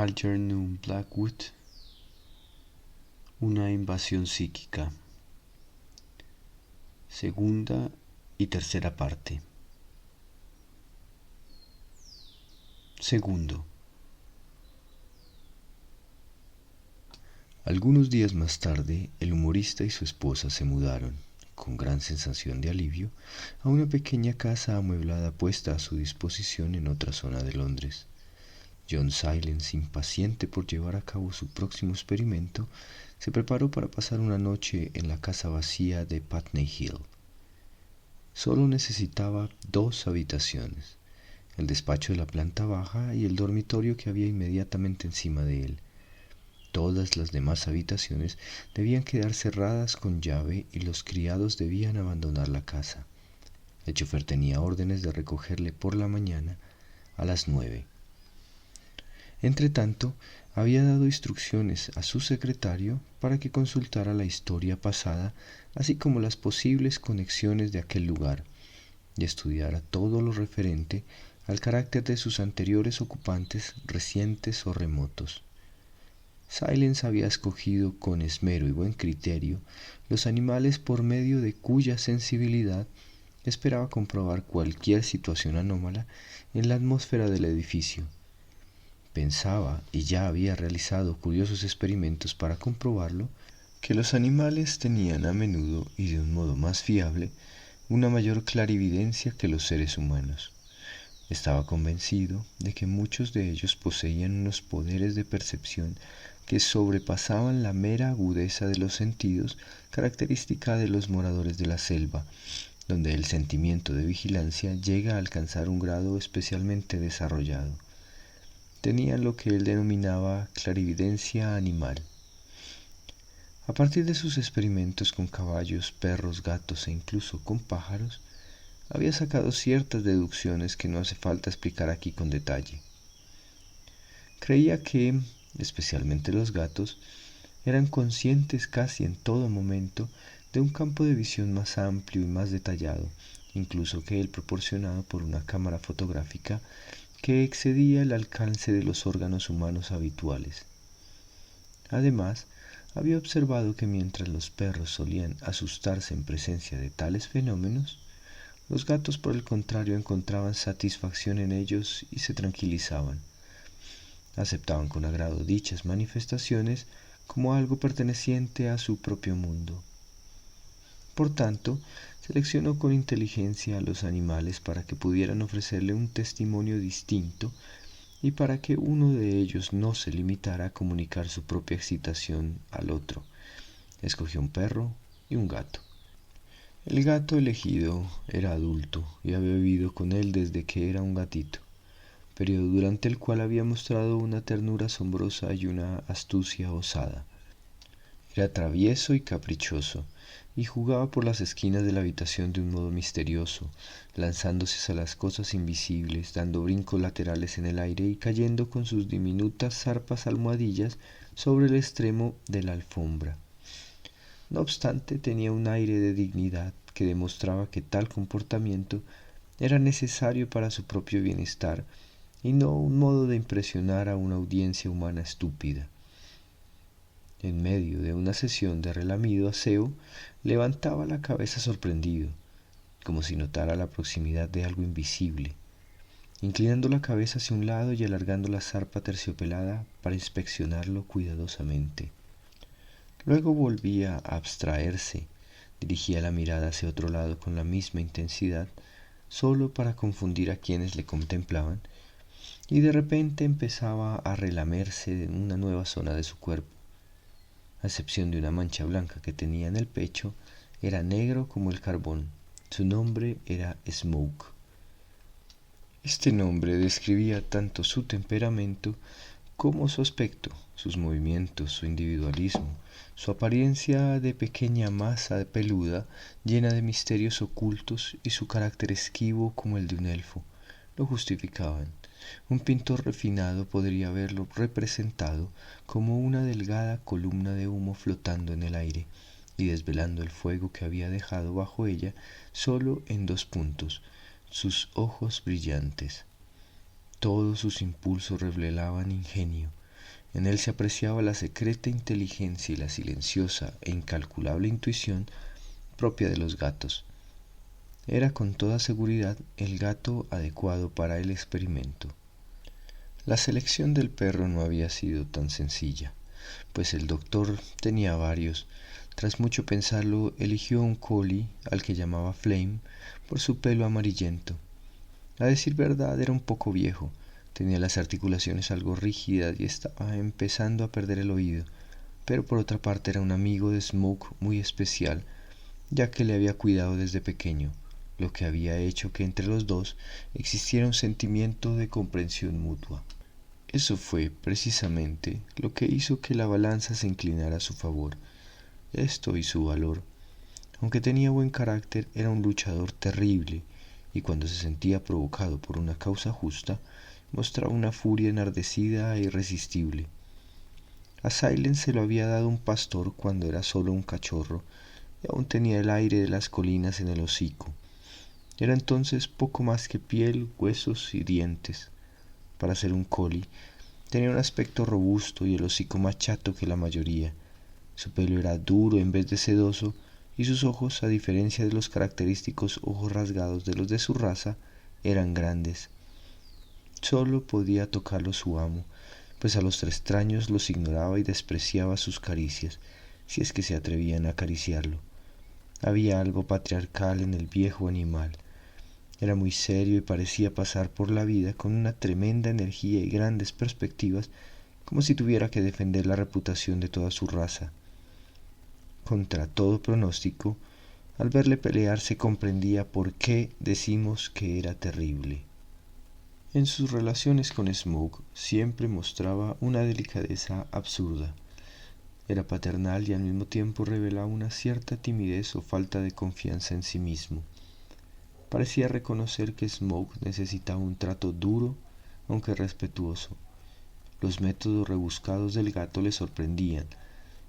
Algernon Blackwood, una invasión psíquica, segunda y tercera parte. Segundo. Algunos días más tarde, el humorista y su esposa se mudaron, con gran sensación de alivio, a una pequeña casa amueblada puesta a su disposición en otra zona de Londres. John Silence, impaciente por llevar a cabo su próximo experimento, se preparó para pasar una noche en la casa vacía de Putney Hill. Solo necesitaba 2 habitaciones, el despacho de la planta baja y el dormitorio que había inmediatamente encima de él. Todas las demás habitaciones debían quedar cerradas con llave y los criados debían abandonar la casa. El chofer tenía órdenes de recogerle por la mañana a las 9. Entretanto, había dado instrucciones a su secretario para que consultara la historia pasada, así como las posibles conexiones de aquel lugar, y estudiara todo lo referente al carácter de sus anteriores ocupantes, recientes o remotos. Silence había escogido con esmero y buen criterio los animales por medio de cuya sensibilidad esperaba comprobar cualquier situación anómala en la atmósfera del edificio. Pensaba, y ya había realizado curiosos experimentos para comprobarlo, que los animales tenían a menudo, y de un modo más fiable, una mayor clarividencia que los seres humanos. Estaba convencido de que muchos de ellos poseían unos poderes de percepción que sobrepasaban la mera agudeza de los sentidos característica de los moradores de la selva, donde el sentimiento de vigilancia llega a alcanzar un grado especialmente desarrollado. Tenían lo que él denominaba clarividencia animal. A partir de sus experimentos con caballos, perros, gatos e incluso con pájaros, había sacado ciertas deducciones que no hace falta explicar aquí con detalle. Creía que, especialmente los gatos, eran conscientes casi en todo momento de un campo de visión más amplio y más detallado, incluso que el proporcionado por una cámara fotográfica que excedía el alcance de los órganos humanos habituales. Además, había observado que mientras los perros solían asustarse en presencia de tales fenómenos, los gatos, por el contrario, encontraban satisfacción en ellos y se tranquilizaban. Aceptaban con agrado dichas manifestaciones como algo perteneciente a su propio mundo. Por tanto, seleccionó con inteligencia a los animales para que pudieran ofrecerle un testimonio distinto y para que uno de ellos no se limitara a comunicar su propia excitación al otro. Escogió un perro y un gato. El gato elegido era adulto y había vivido con él desde que era un gatito, periodo durante el cual había mostrado una ternura asombrosa y una astucia osada. Era travieso y caprichoso, y jugaba por las esquinas de la habitación de un modo misterioso, lanzándose hacia las cosas invisibles, dando brincos laterales en el aire y cayendo con sus diminutas zarpas almohadillas sobre el extremo de la alfombra. No obstante, tenía un aire de dignidad que demostraba que tal comportamiento era necesario para su propio bienestar y no un modo de impresionar a una audiencia humana estúpida. En medio de una sesión de relamido aseo, levantaba la cabeza sorprendido, como si notara la proximidad de algo invisible, inclinando la cabeza hacia un lado y alargando la zarpa terciopelada para inspeccionarlo cuidadosamente. Luego volvía a abstraerse, dirigía la mirada hacia otro lado con la misma intensidad, solo para confundir a quienes le contemplaban, y de repente empezaba a relamerse en una nueva zona de su cuerpo. A excepción de una mancha blanca que tenía en el pecho, era negro como el carbón. Su nombre era Smoke. Este nombre describía tanto su temperamento como su aspecto, sus movimientos, su individualismo, su apariencia de pequeña masa peluda llena de misterios ocultos y su carácter esquivo como el de un elfo lo justificaban. Un pintor refinado podría haberlo representado como una delgada columna de humo flotando en el aire y desvelando el fuego que había dejado bajo ella solo en 2 puntos, sus ojos brillantes. Todos sus impulsos revelaban ingenio, En él se apreciaba la secreta inteligencia y la silenciosa e incalculable intuición propia de los gatos. Era con toda seguridad el gato adecuado para el experimento. La selección del perro no había sido tan sencilla, pues el doctor tenía varios. Tras mucho pensarlo, eligió un collie al que llamaba Flame por su pelo amarillento. A decir verdad, era un poco viejo, tenía las articulaciones algo rígidas y estaba empezando a perder el oído, pero por otra parte era un amigo de Smoke muy especial, ya que le había cuidado desde pequeño, lo que había hecho que entre los dos existiera un sentimiento de comprensión mutua. Eso fue, precisamente, lo que hizo que la balanza se inclinara a su favor, esto y su valor. Aunque tenía buen carácter, era un luchador terrible, y cuando se sentía provocado por una causa justa, mostraba una furia enardecida e irresistible. A Silence se lo había dado un pastor cuando era solo un cachorro, y aún tenía el aire de las colinas en el hocico. Era entonces poco más que piel, huesos y dientes. Para ser un collie, tenía un aspecto robusto y el hocico más chato que la mayoría. Su pelo era duro en vez de sedoso, y sus ojos, a diferencia de los característicos ojos rasgados de los de su raza, eran grandes. Solo podía tocarlos su amo, pues a los extraños los ignoraba y despreciaba sus caricias, si es que se atrevían a acariciarlo. Había algo patriarcal en el viejo animal. Era muy serio y parecía pasar por la vida con una tremenda energía y grandes perspectivas, como si tuviera que defender la reputación de toda su raza. Contra todo pronóstico, al verle pelear se comprendía por qué decimos que era terrible. En sus relaciones con Smoke siempre mostraba una delicadeza absurda. Era paternal y al mismo tiempo revelaba una cierta timidez o falta de confianza en sí mismo. Parecía reconocer que Smoke necesitaba un trato duro, aunque respetuoso. Los métodos rebuscados del gato le sorprendían,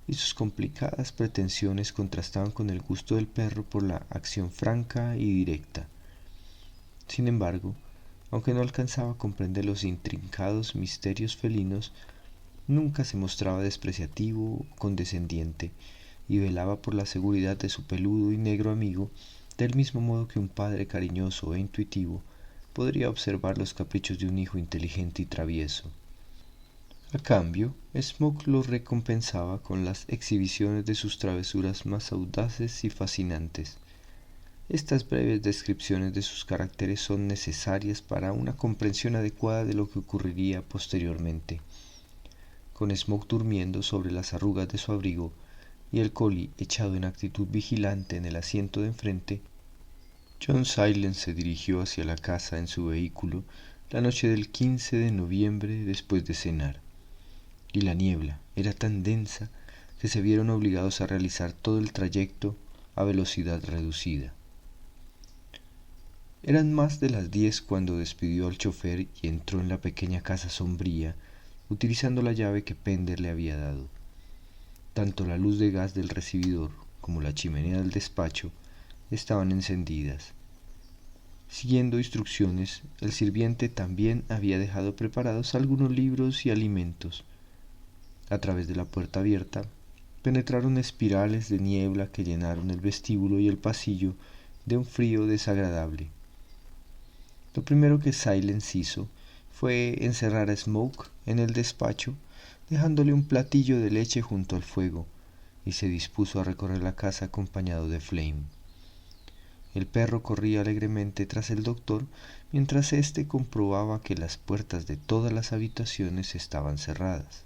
y sus complicadas pretensiones contrastaban con el gusto del perro por la acción franca y directa. Sin embargo, aunque no alcanzaba a comprender los intrincados misterios felinos, nunca se mostraba despreciativo o condescendiente, y velaba por la seguridad de su peludo y negro amigo, del mismo modo que un padre cariñoso e intuitivo podría observar los caprichos de un hijo inteligente y travieso. A cambio, Smoke lo recompensaba con las exhibiciones de sus travesuras más audaces y fascinantes. Estas breves descripciones de sus caracteres son necesarias para una comprensión adecuada de lo que ocurriría posteriormente. Con Smoke durmiendo sobre las arrugas de su abrigo y el collie echado en actitud vigilante en el asiento de enfrente, John Silence se dirigió hacia la casa en su vehículo la noche del 15 de noviembre después de cenar. Y la niebla era tan densa que se vieron obligados a realizar todo el trayecto a velocidad reducida. Eran más de las 10 cuando despidió al chofer y entró en la pequeña casa sombría, utilizando la llave que Pender le había dado. Tanto la luz de gas del recibidor como la chimenea del despacho estaban encendidas. Siguiendo instrucciones, el sirviente también había dejado preparados algunos libros y alimentos. A través de la puerta abierta penetraron espirales de niebla que llenaron el vestíbulo y el pasillo de un frío desagradable. Lo primero que Silence hizo fue encerrar a Smoke en el despacho, dejándole un platillo de leche junto al fuego, y se dispuso a recorrer la casa acompañado de Flame. El perro corría alegremente tras el doctor, mientras éste comprobaba que las puertas de todas las habitaciones estaban cerradas.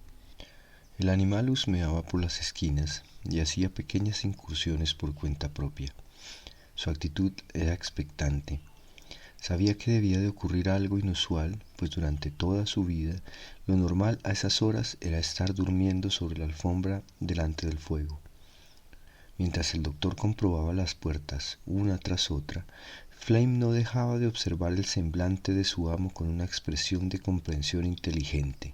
El animal husmeaba por las esquinas y hacía pequeñas incursiones por cuenta propia. Su actitud era expectante. Sabía que debía de ocurrir algo inusual, pues durante toda su vida lo normal a esas horas era estar durmiendo sobre la alfombra delante del fuego. Mientras el doctor comprobaba las puertas una tras otra, Flame no dejaba de observar el semblante de su amo con una expresión de comprensión inteligente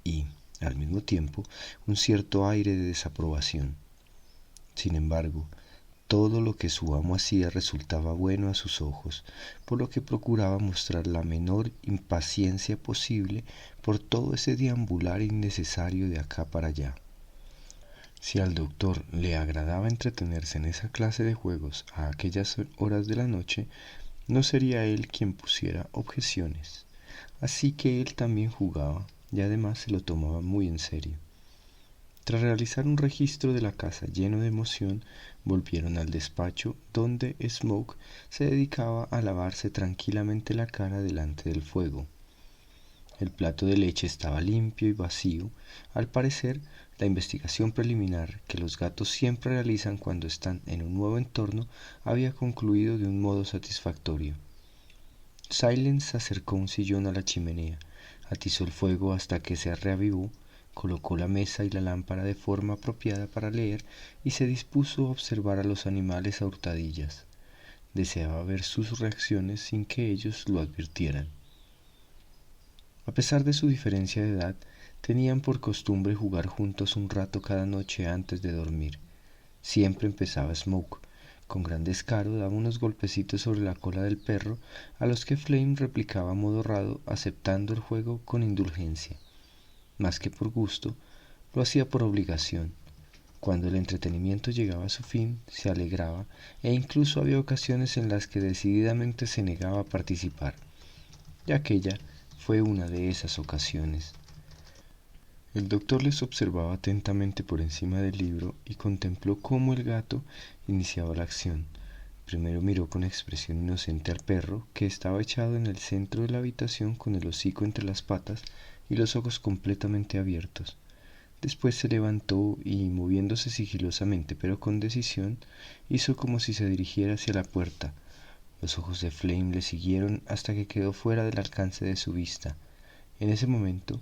y, al mismo tiempo, un cierto aire de desaprobación. Sin embargo, todo lo que su amo hacía resultaba bueno a sus ojos, por lo que procuraba mostrar la menor impaciencia posible por todo ese deambular innecesario de acá para allá. Si al doctor le agradaba entretenerse en esa clase de juegos a aquellas horas de la noche, no sería él quien pusiera objeciones. Así que él también jugaba y además se lo tomaba muy en serio. Tras realizar un registro de la casa lleno de emoción, volvieron al despacho donde Smoke se dedicaba a lavarse tranquilamente la cara delante del fuego. El plato de leche estaba limpio y vacío. Al parecer, la investigación preliminar que los gatos siempre realizan cuando están en un nuevo entorno había concluido de un modo satisfactorio. Silence acercó un sillón a la chimenea, atizó el fuego hasta que se reavivó, colocó la mesa y la lámpara de forma apropiada para leer y se dispuso a observar a los animales a hurtadillas. Deseaba ver sus reacciones sin que ellos lo advirtieran. A pesar de su diferencia de edad, tenían por costumbre jugar juntos un rato cada noche antes de dormir. Siempre empezaba Smoke. Con gran descaro daba unos golpecitos sobre la cola del perro, a los que Flame replicaba amodorrado, aceptando el juego con indulgencia. Más que por gusto, lo hacía por obligación. Cuando el entretenimiento llegaba a su fin, se alegraba, e incluso había ocasiones en las que decididamente se negaba a participar. Y aquella fue una de esas ocasiones. El doctor les observaba atentamente por encima del libro y contempló cómo el gato iniciaba la acción. Primero miró con expresión inocente al perro, que estaba echado en el centro de la habitación con el hocico entre las patas y los ojos completamente abiertos. Después se levantó y, moviéndose sigilosamente pero con decisión, hizo como si se dirigiera hacia la puerta. Los ojos de Flame le siguieron hasta que quedó fuera del alcance de su vista. En ese momento,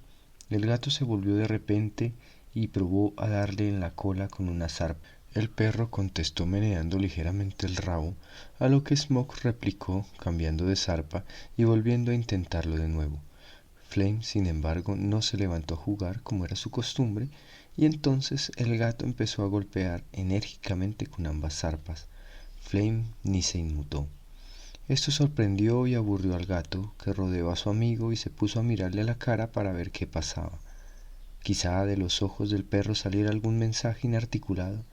el gato se volvió de repente y probó a darle en la cola con una zarpa. El perro contestó meneando ligeramente el rabo, a lo que Smoke replicó cambiando de zarpa y volviendo a intentarlo de nuevo. Flame, sin embargo, no se levantó a jugar como era su costumbre, y entonces el gato empezó a golpear enérgicamente con ambas zarpas. Flame ni se inmutó. Esto sorprendió y aburrió al gato, que rodeó a su amigo y se puso a mirarle a la cara para ver qué pasaba. Quizá de los ojos del perro saliera algún mensaje inarticulado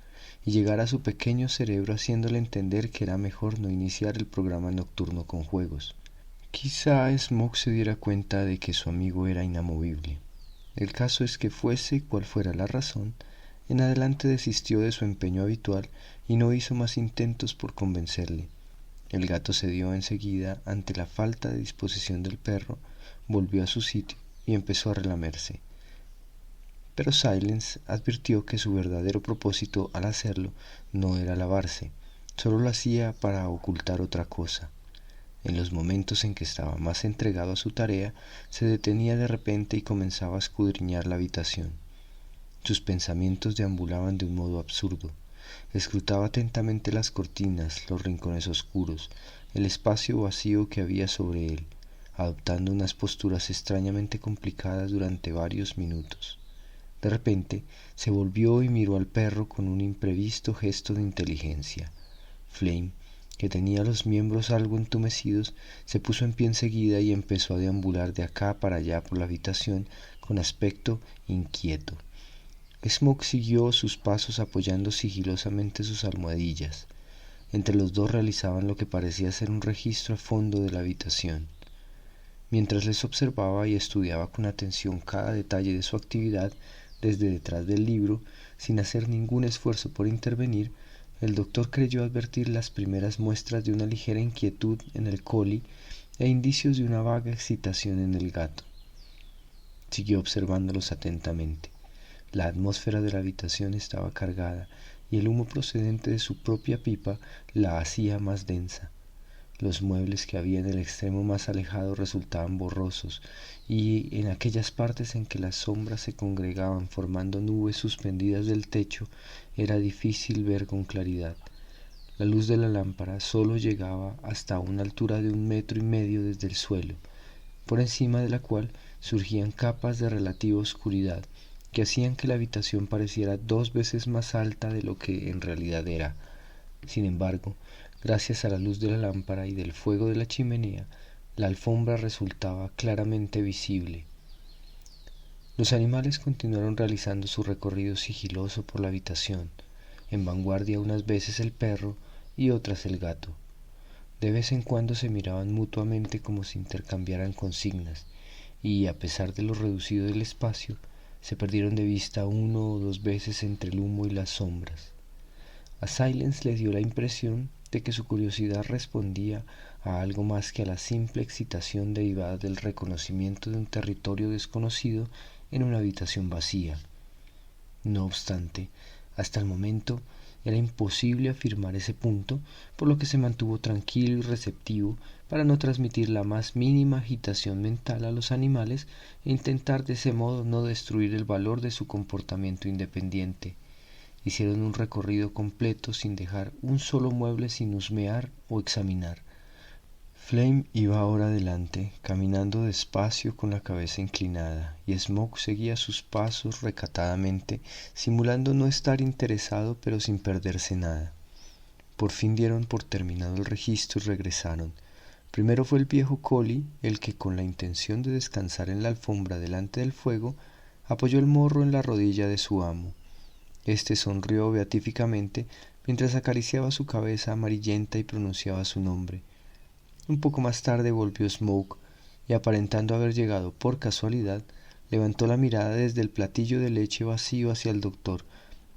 y llegara a su pequeño cerebro haciéndole entender que era mejor no iniciar el programa nocturno con juegos. Quizá Smoke se diera cuenta de que su amigo era inamovible. El caso es que fuese cual fuera la razón, en adelante desistió de su empeño habitual y no hizo más intentos por convencerle. El gato cedió enseguida ante la falta de disposición del perro, volvió a su sitio y empezó a relamerse. Pero Silence advirtió que su verdadero propósito al hacerlo no era lavarse, solo lo hacía para ocultar otra cosa. En los momentos en que estaba más entregado a su tarea, se detenía de repente y comenzaba a escudriñar la habitación. Sus pensamientos deambulaban de un modo absurdo. Escrutaba atentamente las cortinas, los rincones oscuros, el espacio vacío que había sobre él, adoptando unas posturas extrañamente complicadas durante varios minutos. De repente se volvió y miró al perro con un imprevisto gesto de inteligencia. Flame, que tenía los miembros algo entumecidos, se puso en pie enseguida y empezó a deambular de acá para allá por la habitación con aspecto inquieto. Smoke siguió sus pasos apoyando sigilosamente sus almohadillas. Entre los dos realizaban lo que parecía ser un registro a fondo de la habitación. Mientras les observaba y estudiaba con atención cada detalle de su actividad, desde detrás del libro, sin hacer ningún esfuerzo por intervenir, el doctor creyó advertir las primeras muestras de una ligera inquietud en el collie e indicios de una vaga excitación en el gato. Siguió observándolos atentamente. La atmósfera de la habitación estaba cargada y el humo procedente de su propia pipa la hacía más densa. Los muebles que había en el extremo más alejado resultaban borrosos, y en aquellas partes en que las sombras se congregaban formando nubes suspendidas del techo era difícil ver con claridad. La luz de la lámpara solo llegaba hasta una altura de 1,5 metros desde el suelo, por encima de la cual surgían capas de relativa oscuridad que hacían que la habitación pareciera 2 veces más alta de lo que en realidad era. Sin embargo, gracias a la luz de la lámpara y del fuego de la chimenea, la alfombra resultaba claramente visible. Los animales continuaron realizando su recorrido sigiloso por la habitación, en vanguardia unas veces el perro y otras el gato. De vez en cuando se miraban mutuamente como si intercambiaran consignas, y a pesar de lo reducido del espacio, se perdieron de vista 1 o 2 veces entre el humo y las sombras. A Silence le dio la impresión de que su curiosidad respondía a algo más que a la simple excitación derivada del reconocimiento de un territorio desconocido en una habitación vacía. No obstante, hasta el momento era imposible afirmar ese punto, por lo que se mantuvo tranquilo y receptivo para no transmitir la más mínima agitación mental a los animales e intentar de ese modo no destruir el valor de su comportamiento independiente. Hicieron un recorrido completo sin dejar un solo mueble sin husmear o examinar. Flame iba ahora adelante, caminando despacio con la cabeza inclinada, y Smoke seguía sus pasos recatadamente, simulando no estar interesado pero sin perderse nada. Por fin dieron por terminado el registro y regresaron. Primero fue el viejo Collie el que, con la intención de descansar en la alfombra delante del fuego, apoyó el morro en la rodilla de su amo. Este sonrió beatíficamente mientras acariciaba su cabeza amarillenta y pronunciaba su nombre. Un poco más tarde volvió Smoke y, aparentando haber llegado por casualidad, levantó la mirada desde el platillo de leche vacío hacia el doctor,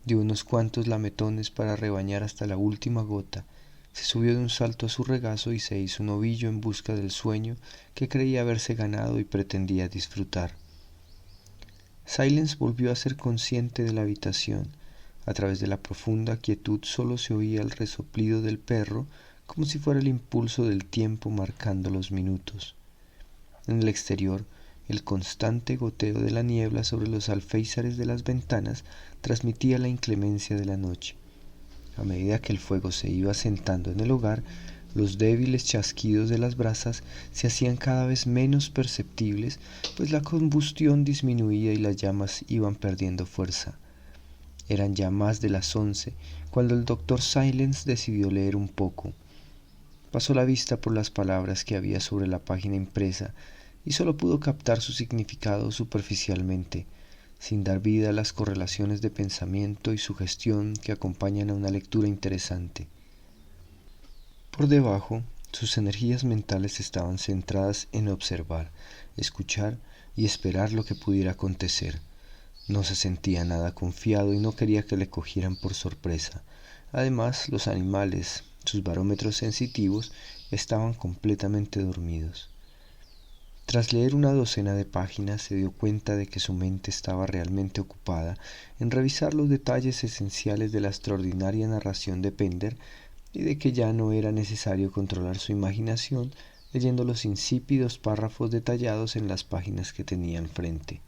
dio unos cuantos lametones para rebañar hasta la última gota, se subió de un salto a su regazo y se hizo un ovillo en busca del sueño que creía haberse ganado y pretendía disfrutar. Silence volvió a ser consciente de la habitación. A través de la profunda quietud solo se oía el resoplido del perro, como si fuera el impulso del tiempo marcando los minutos. En el exterior, el constante goteo de la niebla sobre los alféizares de las ventanas transmitía la inclemencia de la noche. A medida que el fuego se iba asentando en el hogar, los débiles chasquidos de las brasas se hacían cada vez menos perceptibles, pues la combustión disminuía y las llamas iban perdiendo fuerza. Eran ya más de las 11 cuando el doctor Silence decidió leer un poco. Pasó la vista por las palabras que había sobre la página impresa y solo pudo captar su significado superficialmente, sin dar vida a las correlaciones de pensamiento y sugestión que acompañan a una lectura interesante. Por debajo, sus energías mentales estaban centradas en observar, escuchar y esperar lo que pudiera acontecer. No se sentía nada confiado y no quería que le cogieran por sorpresa. Además, los animales, sus barómetros sensitivos, estaban completamente dormidos. Tras leer una docena de páginas se dio cuenta de que su mente estaba realmente ocupada en revisar los detalles esenciales de la extraordinaria narración de Pender y de que ya no era necesario controlar su imaginación leyendo los insípidos párrafos detallados en las páginas que tenía enfrente.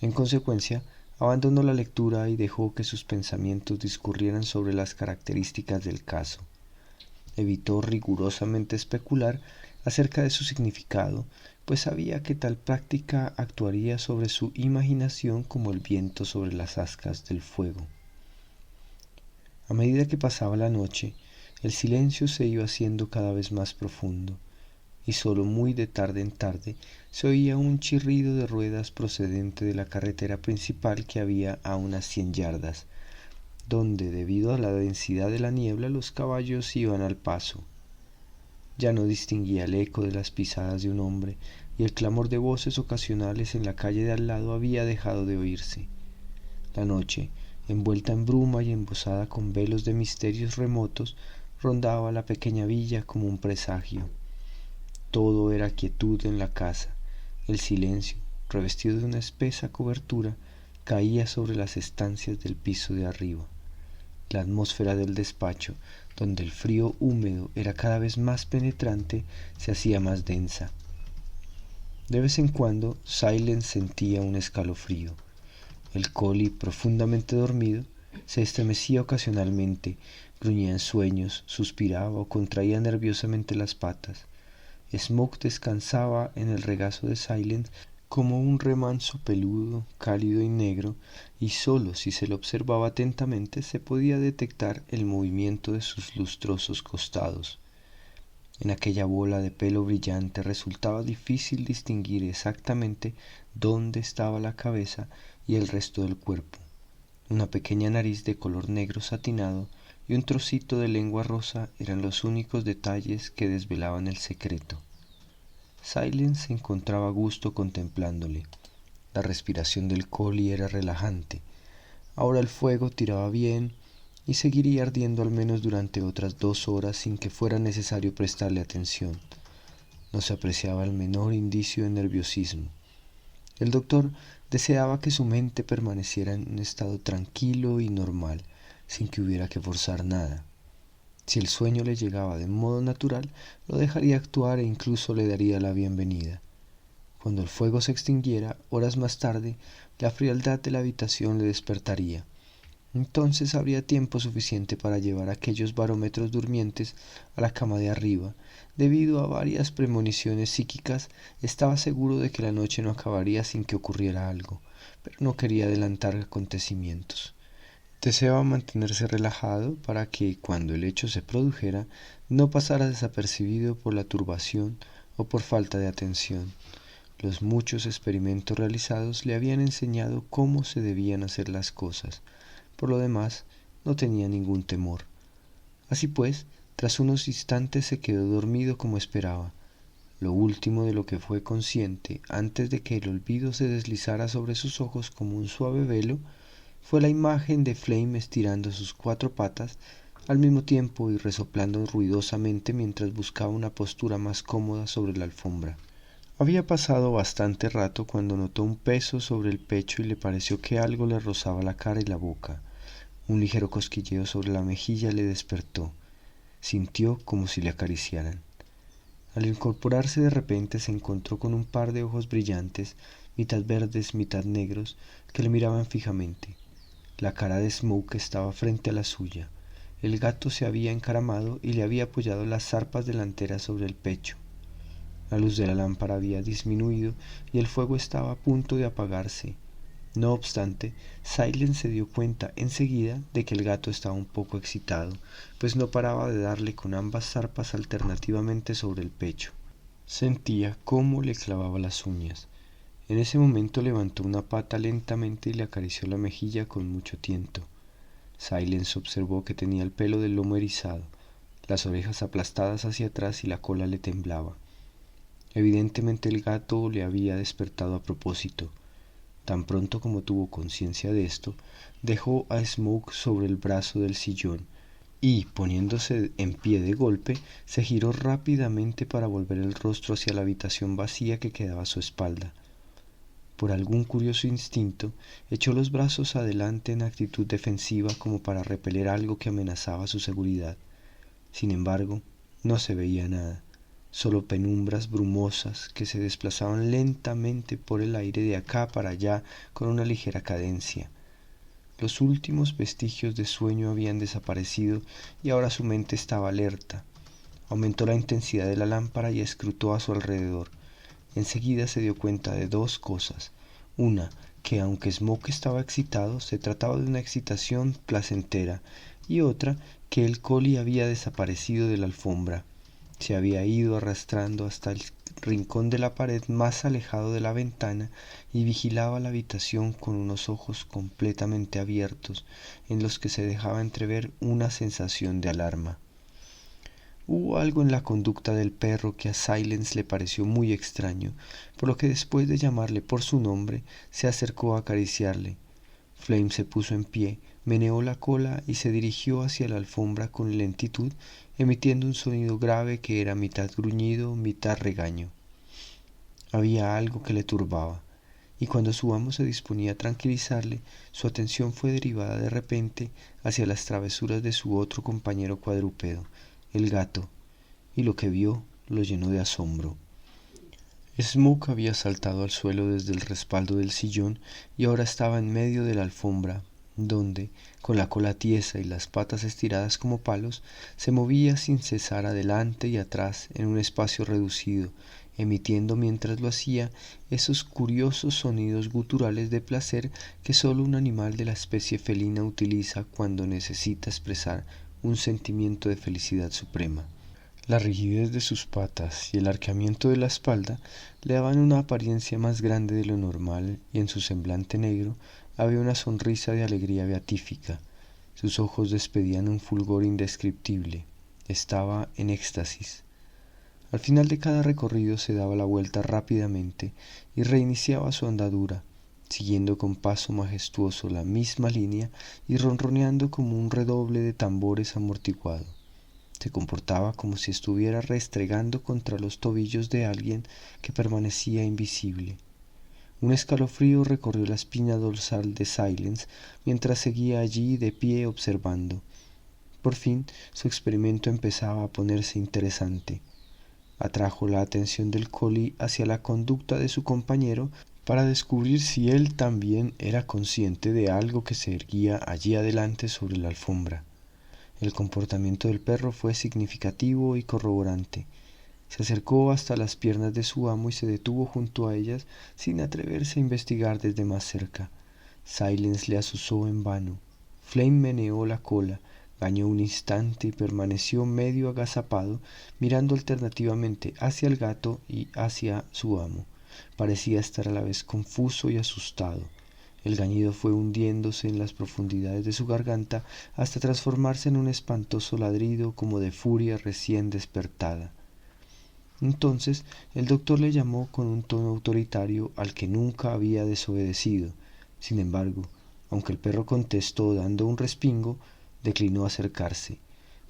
En consecuencia, abandonó la lectura y dejó que sus pensamientos discurrieran sobre las características del caso. Evitó rigurosamente especular acerca de su significado, pues sabía que tal práctica actuaría sobre su imaginación como el viento sobre las ascas del fuego. A medida que pasaba la noche, el silencio se iba haciendo cada vez más profundo, y solo muy de tarde en tarde se oía un chirrido de ruedas procedente de la carretera principal que había a unas 100 yardas, donde, debido a la densidad de la niebla, los caballos iban al paso. Ya no distinguía el eco de las pisadas de un hombre, y el clamor de voces ocasionales en la calle de al lado había dejado de oírse. La noche, envuelta en bruma y embosada con velos de misterios remotos, rondaba la pequeña villa como un presagio. Todo era quietud en la casa. El silencio, revestido de una espesa cobertura, caía sobre las estancias del piso de arriba. La atmósfera del despacho, donde el frío húmedo era cada vez más penetrante, se hacía más densa. De vez en cuando, Silence sentía un escalofrío. El Collie, profundamente dormido, se estremecía ocasionalmente, gruñía en sueños, suspiraba o contraía nerviosamente las patas. Smoke descansaba en el regazo de Silence como un remanso peludo, cálido y negro, y sólo si se lo observaba atentamente se podía detectar el movimiento de sus lustrosos costados. En aquella bola de pelo brillante resultaba difícil distinguir exactamente dónde estaba la cabeza y el resto del cuerpo. Una pequeña nariz de color negro satinado y un trocito de lengua rosa eran los únicos detalles que desvelaban el secreto. Silence se encontraba a gusto contemplándole. La respiración del collie era relajante. Ahora el fuego tiraba bien y seguiría ardiendo al menos durante otras 2 horas sin que fuera necesario prestarle atención. No se apreciaba el menor indicio de nerviosismo. El doctor deseaba que su mente permaneciera en un estado tranquilo y normal, sin que hubiera que forzar nada. Si el sueño le llegaba de modo natural, lo dejaría actuar e incluso le daría la bienvenida. Cuando el fuego se extinguiera, horas más tarde, la frialdad de la habitación le despertaría. Entonces habría tiempo suficiente para llevar aquellos barómetros durmientes a la cama de arriba. Debido a varias premoniciones psíquicas, estaba seguro de que la noche no acabaría sin que ocurriera algo, pero no quería adelantar acontecimientos. Deseaba mantenerse relajado para que, cuando el hecho se produjera, no pasara desapercibido por la turbación o por falta de atención. Los muchos experimentos realizados le habían enseñado cómo se debían hacer las cosas. Por lo demás, no tenía ningún temor. Así pues, tras unos instantes se quedó dormido como esperaba. Lo último de lo que fue consciente, antes de que el olvido se deslizara sobre sus ojos como un suave velo, fue la imagen de Flame estirando sus 4 patas al mismo tiempo y resoplando ruidosamente mientras buscaba una postura más cómoda sobre la alfombra. Había pasado bastante rato cuando notó un peso sobre el pecho y le pareció que algo le rozaba la cara y la boca. Un ligero cosquilleo sobre la mejilla le despertó. Sintió como si le acariciaran. Al incorporarse de repente se encontró con un par de ojos brillantes, mitad verdes, mitad negros, que le miraban fijamente. La cara de Smoke estaba frente a la suya. El gato se había encaramado y le había apoyado las zarpas delanteras sobre el pecho. La luz de la lámpara había disminuido y el fuego estaba a punto de apagarse. No obstante, Silence se dio cuenta enseguida de que el gato estaba un poco excitado, pues no paraba de darle con ambas zarpas alternativamente sobre el pecho. Sentía cómo le clavaba las uñas. En ese momento levantó una pata lentamente y le acarició la mejilla con mucho tiento. Silence observó que tenía el pelo del lomo erizado, las orejas aplastadas hacia atrás y la cola le temblaba. Evidentemente el gato le había despertado a propósito. Tan pronto como tuvo conciencia de esto, dejó a Smoke sobre el brazo del sillón y, poniéndose en pie de golpe, se giró rápidamente para volver el rostro hacia la habitación vacía que quedaba a su espalda. Por algún curioso instinto, echó los brazos adelante en actitud defensiva como para repeler algo que amenazaba su seguridad. Sin embargo, no se veía nada. Solo penumbras brumosas que se desplazaban lentamente por el aire de acá para allá con una ligera cadencia. Los últimos vestigios de sueño habían desaparecido y ahora su mente estaba alerta. Aumentó la intensidad de la lámpara y escrutó a su alrededor. Enseguida se dio cuenta de 2 cosas. Una, que aunque Smoke estaba excitado, se trataba de una excitación placentera, y otra, que el collie había desaparecido de la alfombra. Se había ido arrastrando hasta el rincón de la pared más alejado de la ventana y vigilaba la habitación con unos ojos completamente abiertos en los que se dejaba entrever una sensación de alarma. Hubo algo en la conducta del perro que a Silence le pareció muy extraño, por lo que después de llamarle por su nombre, se acercó a acariciarle. Flame se puso en pie, meneó la cola y se dirigió hacia la alfombra con lentitud, emitiendo un sonido grave que era mitad gruñido, mitad regaño. Había algo que le turbaba, y cuando su amo se disponía a tranquilizarle, su atención fue derivada de repente hacia las travesuras de su otro compañero cuadrúpedo, el gato, y lo que vio lo llenó de asombro. Smoke había saltado al suelo desde el respaldo del sillón y ahora estaba en medio de la alfombra, donde, con la cola tiesa y las patas estiradas como palos, se movía sin cesar adelante y atrás en un espacio reducido, emitiendo mientras lo hacía esos curiosos sonidos guturales de placer que sólo un animal de la especie felina utiliza cuando necesita expresar un sentimiento de felicidad suprema. La rigidez de sus patas y el arqueamiento de la espalda le daban una apariencia más grande de lo normal, y en su semblante negro había una sonrisa de alegría beatífica. Sus ojos despedían un fulgor indescriptible. Estaba en éxtasis. Al final de cada recorrido se daba la vuelta rápidamente y reiniciaba su andadura, siguiendo con paso majestuoso la misma línea y ronroneando como un redoble de tambores amortiguado. Se comportaba como si estuviera restregando contra los tobillos de alguien que permanecía invisible. Un escalofrío recorrió la espina dorsal de Silence mientras seguía allí de pie observando. Por fin su experimento empezaba a ponerse interesante. Atrajo la atención del collie hacia la conducta de su compañero para descubrir si él también era consciente de algo que se erguía allí adelante sobre la alfombra. El comportamiento del perro fue significativo y corroborante. Se acercó hasta las piernas de su amo y se detuvo junto a ellas sin atreverse a investigar desde más cerca. Silence le azuzó en vano. Flame meneó la cola, gañó un instante y permaneció medio agazapado, mirando alternativamente hacia el gato y hacia su amo. Parecía estar a la vez confuso y asustado. El gañido fue hundiéndose en las profundidades de su garganta hasta transformarse en un espantoso ladrido como de furia recién despertada. Entonces el doctor le llamó con un tono autoritario al que nunca había desobedecido. Sin embargo, aunque el perro contestó dando un respingo, declinó acercarse.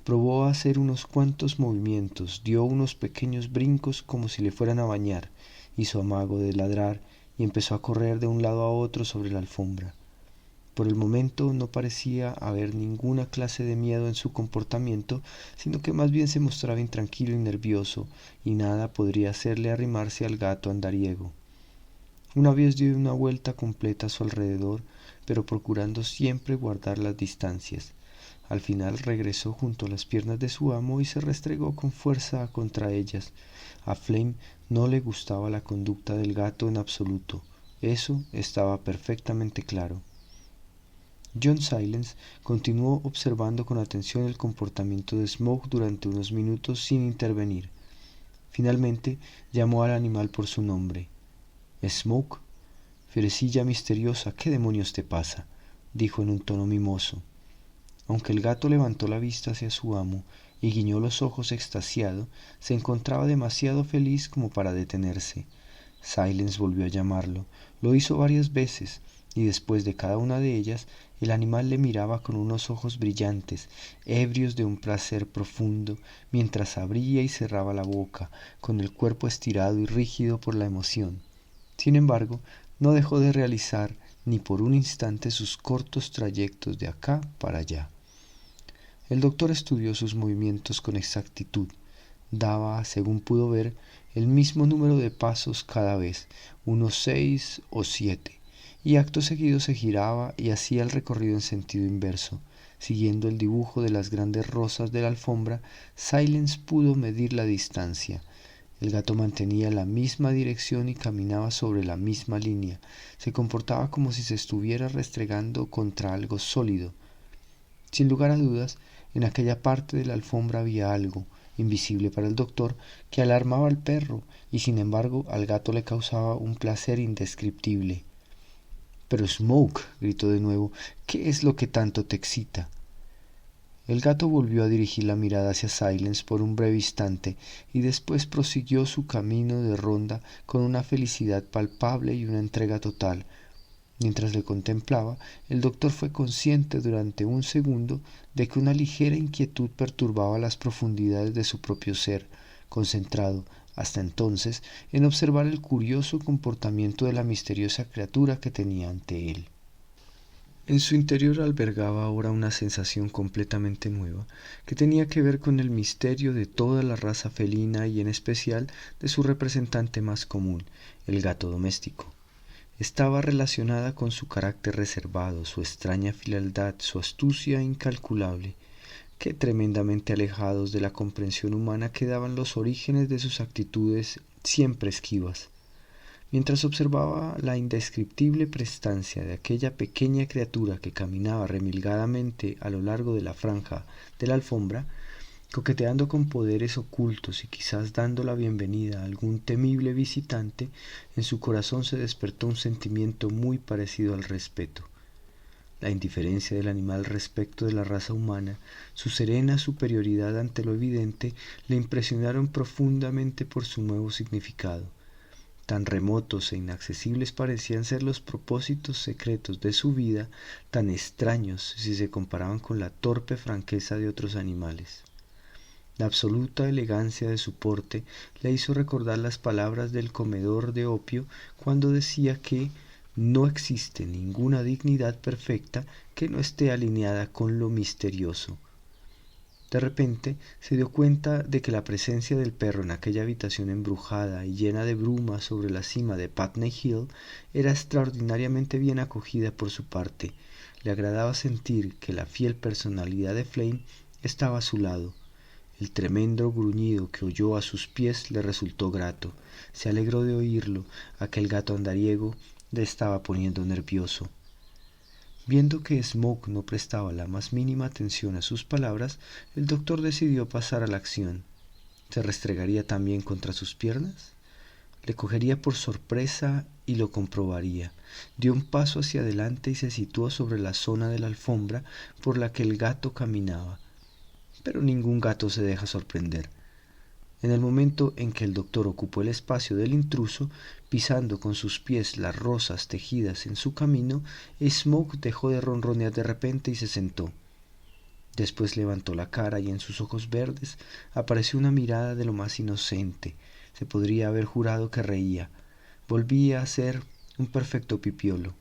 Probó a hacer unos cuantos movimientos, dio unos pequeños brincos como si le fueran a bañar, hizo amago de ladrar y empezó a correr de un lado a otro sobre la alfombra. Por el momento no parecía haber ninguna clase de miedo en su comportamiento, sino que más bien se mostraba intranquilo y nervioso, y nada podría hacerle arrimarse al gato andariego. Una vez dio una vuelta completa a su alrededor, pero procurando siempre guardar las distancias. Al final regresó junto a las piernas de su amo y se restregó con fuerza contra ellas. A Flame no le gustaba la conducta del gato en absoluto. Eso estaba perfectamente claro. John Silence continuó observando con atención el comportamiento de Smoke durante unos minutos sin intervenir. Finalmente llamó al animal por su nombre. «Smoke, fierecilla misteriosa, ¿qué demonios te pasa?», dijo en un tono mimoso. Aunque el gato levantó la vista hacia su amo y guiñó los ojos extasiado, se encontraba demasiado feliz como para detenerse. Silence volvió a llamarlo. Lo hizo varias veces, y después de cada una de ellas, el animal le miraba con unos ojos brillantes, ebrios de un placer profundo, mientras abría y cerraba la boca, con el cuerpo estirado y rígido por la emoción. Sin embargo, no dejó de realizar ni por un instante sus cortos trayectos de acá para allá. El doctor estudió sus movimientos con exactitud. Daba, según pudo ver, el mismo número de pasos cada vez, unos 6 o 7, y acto seguido se giraba y hacía el recorrido en sentido inverso. Siguiendo el dibujo de las grandes rosas de la alfombra, Silence pudo medir la distancia. El gato mantenía la misma dirección y caminaba sobre la misma línea. Se comportaba como si se estuviera restregando contra algo sólido. Sin lugar a dudas, en aquella parte de la alfombra había algo, invisible para el doctor, que alarmaba al perro y sin embargo al gato le causaba un placer indescriptible. «Pero Smoke», gritó de nuevo, «¿qué es lo que tanto te excita?». El gato volvió a dirigir la mirada hacia Silence por un breve instante y después prosiguió su camino de ronda con una felicidad palpable y una entrega total. Mientras le contemplaba, el doctor fue consciente durante un segundo de que una ligera inquietud perturbaba las profundidades de su propio ser, concentrado hasta entonces en observar el curioso comportamiento de la misteriosa criatura que tenía ante él. En su interior albergaba ahora una sensación completamente nueva, que tenía que ver con el misterio de toda la raza felina y en especial de su representante más común, el gato doméstico. estaba relacionada con su carácter reservado, su extraña frialdad, su astucia incalculable. Qué tremendamente alejados de la comprensión humana quedaban los orígenes de sus actitudes siempre esquivas. Mientras observaba la indescriptible prestancia de aquella pequeña criatura que caminaba remilgadamente a lo largo de la franja de la alfombra, coqueteando con poderes ocultos y quizás dando la bienvenida a algún temible visitante, en su corazón se despertó un sentimiento muy parecido al respeto. La indiferencia del animal respecto de la raza humana, su serena superioridad ante lo evidente, le impresionaron profundamente por su nuevo significado. Tan remotos e inaccesibles parecían ser los propósitos secretos de su vida, tan extraños si se comparaban con la torpe franqueza de otros animales. La absoluta elegancia de su porte le hizo recordar las palabras del comedor de opio cuando decía que no existe ninguna dignidad perfecta que no esté alineada con lo misterioso. De repente se dio cuenta de que la presencia del perro en aquella habitación embrujada y llena de bruma sobre la cima de Putney Hill era extraordinariamente bien acogida por su parte. Le agradaba sentir que la fiel personalidad de Flame estaba a su lado. El tremendo gruñido que oyó a sus pies le resultó grato. Se alegró de oírlo. Aquel gato andariego le estaba poniendo nervioso. Viendo que Smoke no prestaba la más mínima atención a sus palabras, el doctor decidió pasar a la acción. ¿Se restregaría también contra sus piernas? Le cogería por sorpresa y lo comprobaría. Dio un paso hacia adelante y se situó sobre la zona de la alfombra por la que el gato caminaba. Pero ningún gato se deja sorprender. En el momento en que el doctor ocupó el espacio del intruso, pisando con sus pies las rosas tejidas en su camino, Smoke dejó de ronronear de repente y se sentó. Después levantó la cara y en sus ojos verdes apareció una mirada de lo más inocente. Se podría haber jurado que reía. Volvía a ser un perfecto pipiolo.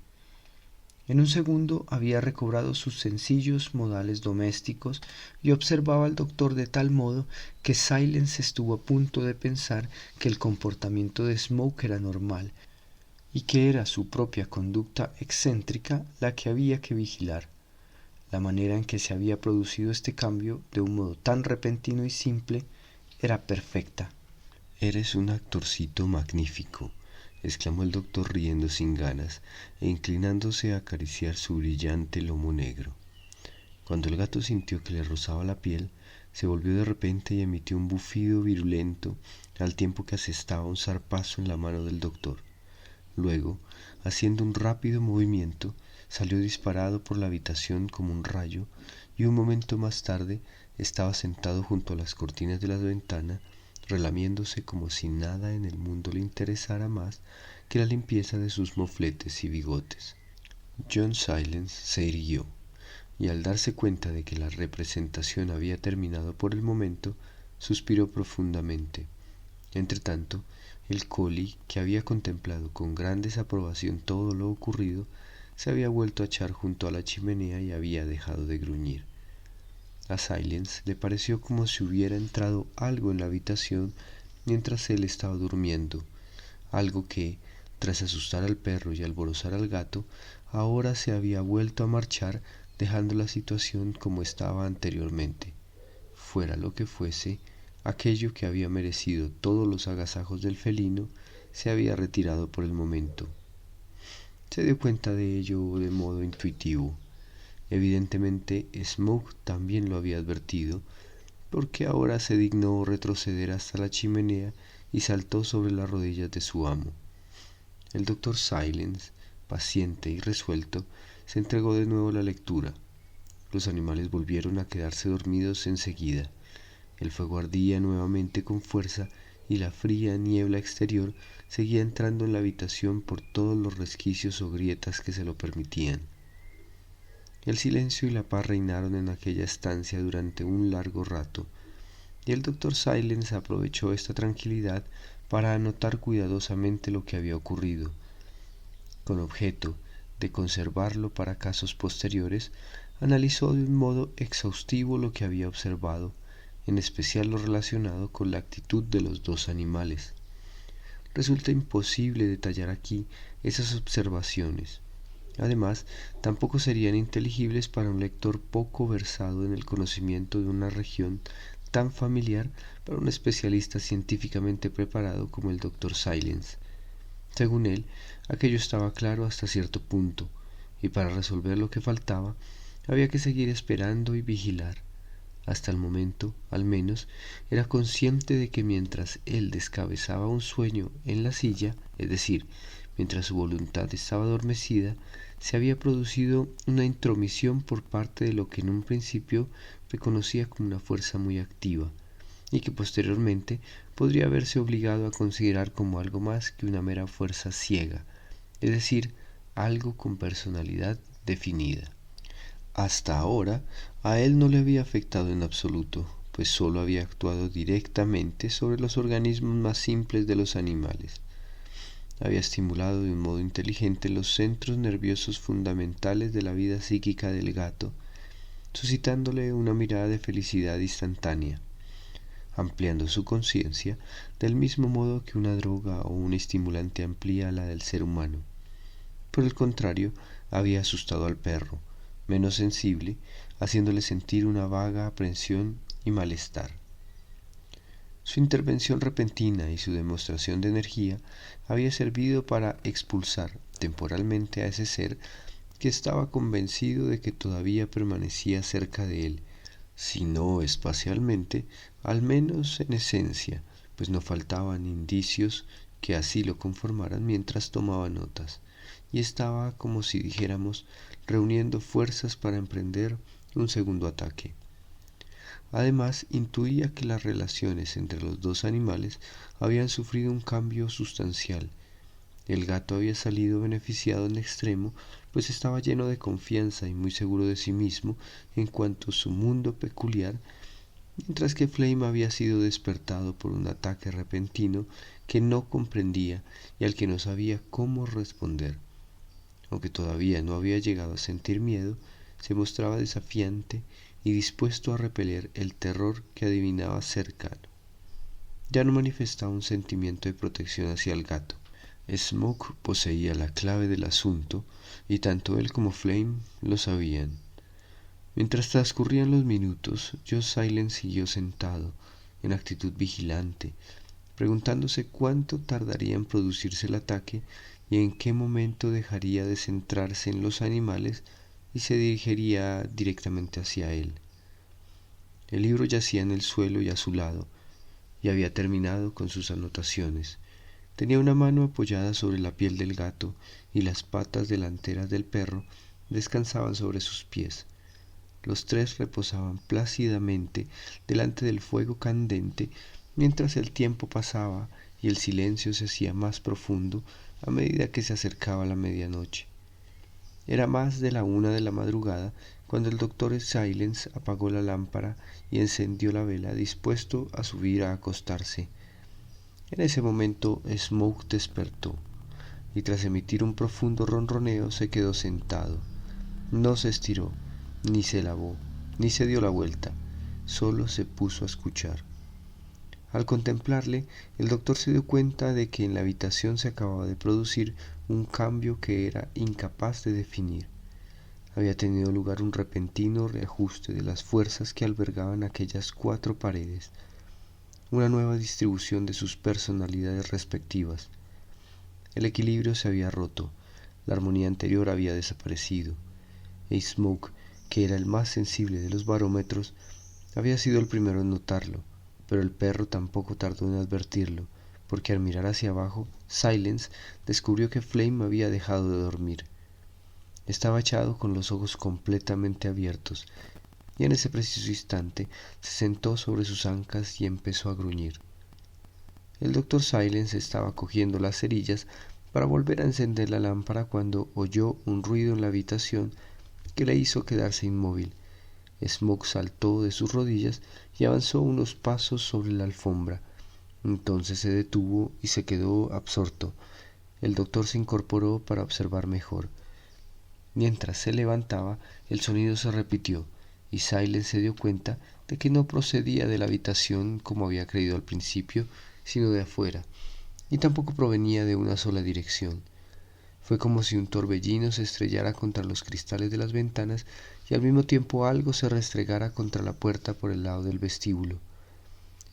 En un segundo había recobrado sus sencillos modales domésticos y observaba al doctor de tal modo que Silence estuvo a punto de pensar que el comportamiento de Smoke era normal y que era su propia conducta excéntrica la que había que vigilar. La manera en que se había producido este cambio de un modo tan repentino y simple era perfecta. Eres un actorcito magnífico, exclamó el doctor riendo sin ganas e inclinándose a acariciar su brillante lomo negro. Cuando el gato sintió que le rozaba la piel, se volvió de repente y emitió un bufido virulento al tiempo que asestaba un zarpazo en la mano del doctor. Luego, haciendo un rápido movimiento, salió disparado por la habitación como un rayo y un momento más tarde estaba sentado junto a las cortinas de la ventana, relamiéndose como si nada en el mundo le interesara más que la limpieza de sus mofletes y bigotes. John Silence se irguió, y al darse cuenta de que la representación había terminado por el momento, suspiró profundamente. Entretanto, el collie, que había contemplado con gran desaprobación todo lo ocurrido, se había vuelto a echar junto a la chimenea y había dejado de gruñir. A Silence le pareció como si hubiera entrado algo en la habitación mientras él estaba durmiendo, algo que, tras asustar al perro y alborozar al gato, ahora se había vuelto a marchar dejando la situación como estaba anteriormente. Fuera lo que fuese, aquello que había merecido todos los agasajos del felino se había retirado por el momento. Se dio cuenta de ello de modo intuitivo. Evidentemente Smoke también lo había advertido, porque ahora se dignó retroceder hasta la chimenea y saltó sobre las rodillas de su amo. El doctor Silence, paciente y resuelto, se entregó de nuevo a la lectura. Los animales volvieron a quedarse dormidos enseguida. El fuego ardía nuevamente con fuerza y la fría niebla exterior seguía entrando en la habitación por todos los resquicios o grietas que se lo permitían. El silencio y la paz reinaron en aquella estancia durante un largo rato, y el doctor Silence aprovechó esta tranquilidad para anotar cuidadosamente lo que había ocurrido. Con objeto de conservarlo para casos posteriores, analizó de un modo exhaustivo lo que había observado, en especial lo relacionado con la actitud de los dos animales. resulta imposible detallar aquí esas observaciones. Además, tampoco serían inteligibles para un lector poco versado en el conocimiento de una región tan familiar para un especialista científicamente preparado como el Dr. Silence. Según él, aquello estaba claro hasta cierto punto, y para resolver lo que faltaba, había que seguir esperando y vigilar. Hasta el momento, al menos, era consciente de que mientras él descabezaba un sueño en la silla, es decir, mientras su voluntad estaba adormecida, se había producido una intromisión por parte de lo que en un principio reconocía como una fuerza muy activa, y que posteriormente podría haberse obligado a considerar como algo más que una mera fuerza ciega, es decir, algo con personalidad definida. Hasta ahora, a él no le había afectado en absoluto, pues sólo había actuado directamente sobre los organismos más simples de los animales. Había estimulado de un modo inteligente los centros nerviosos fundamentales de la vida psíquica del gato, suscitándole una mirada de felicidad instantánea, ampliando su conciencia del mismo modo que una droga o un estimulante amplía la del ser humano. Por el contrario, había asustado al perro, menos sensible, haciéndole sentir una vaga aprensión y malestar. Su intervención repentina y su demostración de energía había servido para expulsar temporalmente a ese ser que estaba convencido de que todavía permanecía cerca de él, si no espacialmente, al menos en esencia, pues no faltaban indicios que así lo conformaran mientras tomaba notas, y estaba, como si dijéramos, reuniendo fuerzas para emprender un segundo ataque. Además, intuía que las relaciones entre los dos animales habían sufrido un cambio sustancial. El gato había salido beneficiado en extremo, pues estaba lleno de confianza y muy seguro de sí mismo en cuanto a su mundo peculiar, mientras que Flame había sido despertado por un ataque repentino que no comprendía y al que no sabía cómo responder. Aunque todavía no había llegado a sentir miedo, se mostraba desafiante y dispuesto a repeler el terror que adivinaba cercano. Ya no manifestaba un sentimiento de protección hacia el gato. Smoke poseía la clave del asunto y tanto él como Flame lo sabían. Mientras transcurrían los minutos, Joe Silence siguió sentado, en actitud vigilante, preguntándose cuánto tardaría en producirse el ataque y en qué momento dejaría de centrarse en los animales y se dirigiría directamente hacia él. El libro yacía en el suelo y a su lado, y había terminado con sus anotaciones. Tenía una mano apoyada sobre la piel del gato y las patas delanteras del perro descansaban sobre sus pies. Los tres reposaban plácidamente delante del fuego candente mientras el tiempo pasaba y el silencio se hacía más profundo a medida que se acercaba la medianoche. Era más de la 1 de la madrugada cuando el doctor Silence apagó la lámpara y encendió la vela, dispuesto a subir a acostarse. En ese momento Smoke despertó y tras emitir un profundo ronroneo se quedó sentado. No se estiró, ni se lavó, ni se dio la vuelta, solo se puso a escuchar. Al contemplarle, el doctor se dio cuenta de que en la habitación se acababa de producir un cambio que era incapaz de definir. Había tenido lugar un repentino reajuste de las fuerzas que albergaban aquellas 4 paredes, una nueva distribución de sus personalidades respectivas. El equilibrio se había roto, la armonía anterior había desaparecido. Smoke, que era el más sensible de los barómetros, había sido el primero en notarlo, pero el perro tampoco tardó en advertirlo, porque al mirar hacia abajo, Silence descubrió que Flame había dejado de dormir. Estaba echado con los ojos completamente abiertos, y en ese preciso instante se sentó sobre sus ancas y empezó a gruñir. El doctor Silence estaba cogiendo las cerillas para volver a encender la lámpara cuando oyó un ruido en la habitación que le hizo quedarse inmóvil. Smoke saltó de sus rodillas y avanzó unos pasos sobre la alfombra. Entonces se detuvo y se quedó absorto. El doctor se incorporó para observar mejor. Mientras se levantaba, el sonido se repitió, y Silence se dio cuenta de que no procedía de la habitación como había creído al principio, sino de afuera. y tampoco provenía de una sola dirección. Fue como si un torbellino se estrellara contra los cristales de las ventanas y al mismo tiempo algo se restregara contra la puerta por el lado del vestíbulo.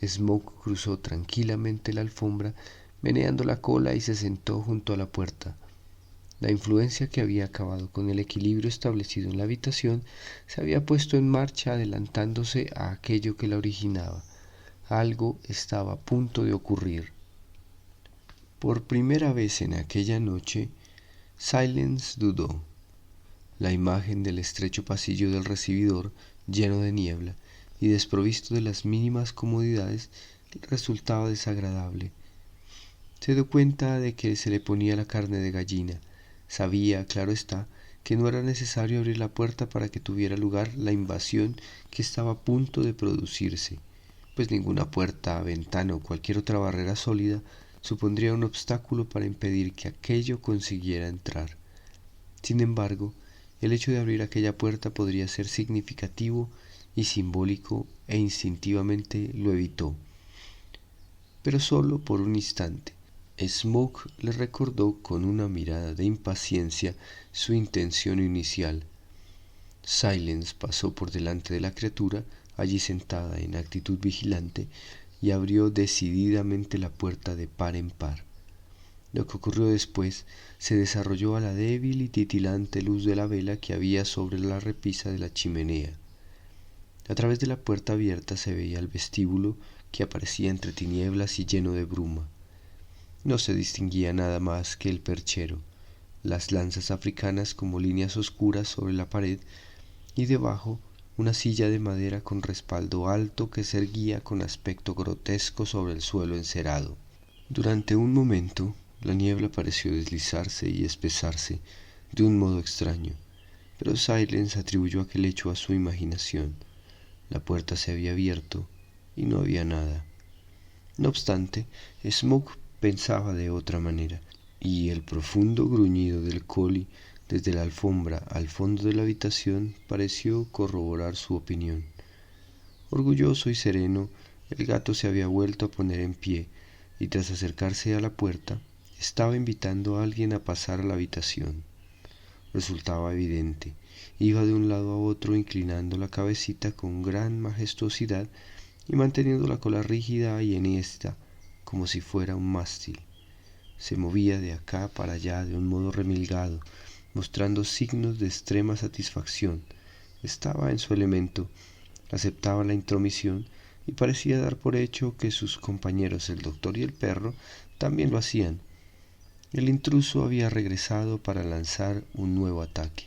Smoke cruzó tranquilamente la alfombra, meneando la cola, y se sentó junto a la puerta. La influencia que había acabado con el equilibrio establecido en la habitación se había puesto en marcha, adelantándose a aquello que la originaba. Algo estaba a punto de ocurrir. Por primera vez en aquella noche, Silence dudó. La imagen del estrecho pasillo del recibidor, lleno de niebla y desprovisto de las mínimas comodidades, resultaba desagradable. Se dio cuenta de que se le ponía la carne de gallina. Sabía, claro está, que no era necesario abrir la puerta para que tuviera lugar la invasión que estaba a punto de producirse, pues ninguna puerta, ventana o cualquier otra barrera sólida supondría un obstáculo para impedir que aquello consiguiera entrar. Sin embargo, el hecho de abrir aquella puerta podría ser significativo y simbólico, e instintivamente lo evitó. Pero solo por un instante. Smoke le recordó con una mirada de impaciencia su intención inicial. Silence pasó por delante de la criatura, allí sentada en actitud vigilante, y abrió decididamente la puerta de par en par. Lo que ocurrió después se desarrolló a la débil y titilante luz de la vela que había sobre la repisa de la chimenea. A través de la puerta abierta se veía el vestíbulo, que aparecía entre tinieblas y lleno de bruma. No se distinguía nada más que el perchero, las lanzas africanas como líneas oscuras sobre la pared, y debajo una silla de madera con respaldo alto que se erguía con aspecto grotesco sobre el suelo encerado. Durante un momento la niebla pareció deslizarse y espesarse de un modo extraño, pero Silence atribuyó aquel hecho a su imaginación. La puerta se había abierto y no había nada. No obstante, Smoke pensaba de otra manera, y el profundo gruñido del collie desde la alfombra al fondo de la habitación pareció corroborar su opinión. Orgulloso y sereno, el gato se había vuelto a poner en pie, y tras acercarse a la puerta, estaba invitando a alguien a pasar a la habitación. Resultaba evidente. Iba de un lado a otro inclinando la cabecita con gran majestuosidad y manteniendo la cola rígida y enhiesta, como si fuera un mástil. Se movía de acá para allá de un modo remilgado, mostrando signos de extrema satisfacción. Estaba en su elemento, aceptaba la intromisión y parecía dar por hecho que sus compañeros, el doctor y el perro, también lo hacían. El intruso había regresado para lanzar un nuevo ataque.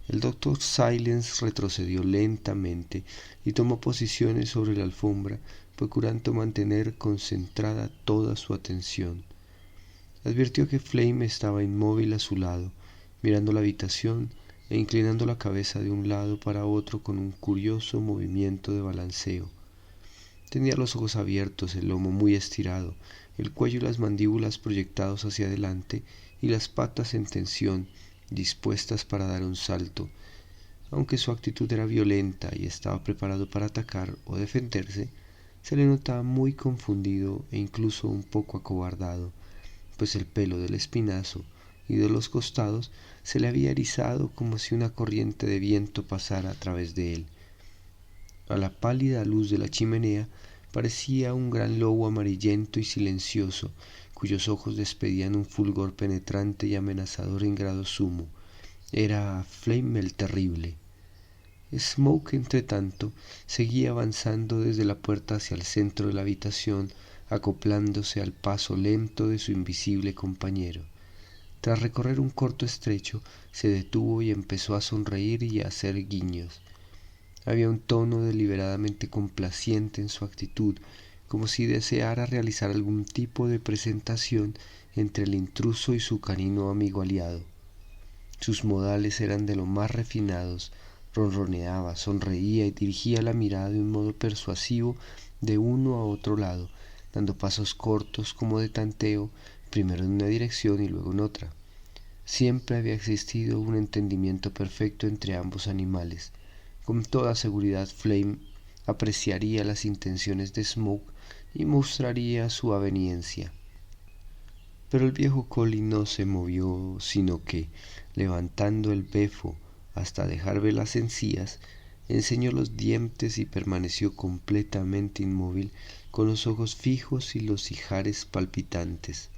El doctor Silence retrocedió lentamente y tomó posiciones sobre la alfombra, procurando mantener concentrada toda su atención. Advirtió que Flame estaba inmóvil a su lado, mirando la habitación e inclinando la cabeza de un lado para otro con un curioso movimiento de balanceo. Tenía los ojos abiertos, el lomo muy estirado, el cuello y las mandíbulas proyectados hacia adelante y las patas en tensión, dispuestas para dar un salto. Aunque su actitud era violenta y estaba preparado para atacar o defenderse, se le notaba muy confundido e incluso un poco acobardado, pues el pelo del espinazo y de los costados se le había erizado como si una corriente de viento pasara a través de él. A la pálida luz de la chimenea parecía un gran lobo amarillento y silencioso, cuyos ojos despedían un fulgor penetrante y amenazador en grado sumo. Era Flame el terrible. Smoke, entretanto, seguía avanzando desde la puerta hacia el centro de la habitación, acoplándose al paso lento de su invisible compañero. Tras recorrer un corto estrecho, se detuvo y empezó a sonreír y a hacer guiños. Había un tono deliberadamente complaciente en su actitud, como si deseara realizar algún tipo de presentación entre el intruso y su canino amigo aliado. Sus modales eran de lo más refinados, ronroneaba, sonreía y dirigía la mirada de un modo persuasivo de uno a otro lado, dando pasos cortos como de tanteo, primero en una dirección y luego en otra. Siempre había existido un entendimiento perfecto entre ambos animales. Con toda seguridad Flame apreciaría las intenciones de Smoke y mostraría su aveniencia. Pero el viejo Collie no se movió, sino que, levantando el befo hasta dejar ver las encías, enseñó los dientes y permaneció completamente inmóvil, con los ojos fijos y los ijares palpitantes.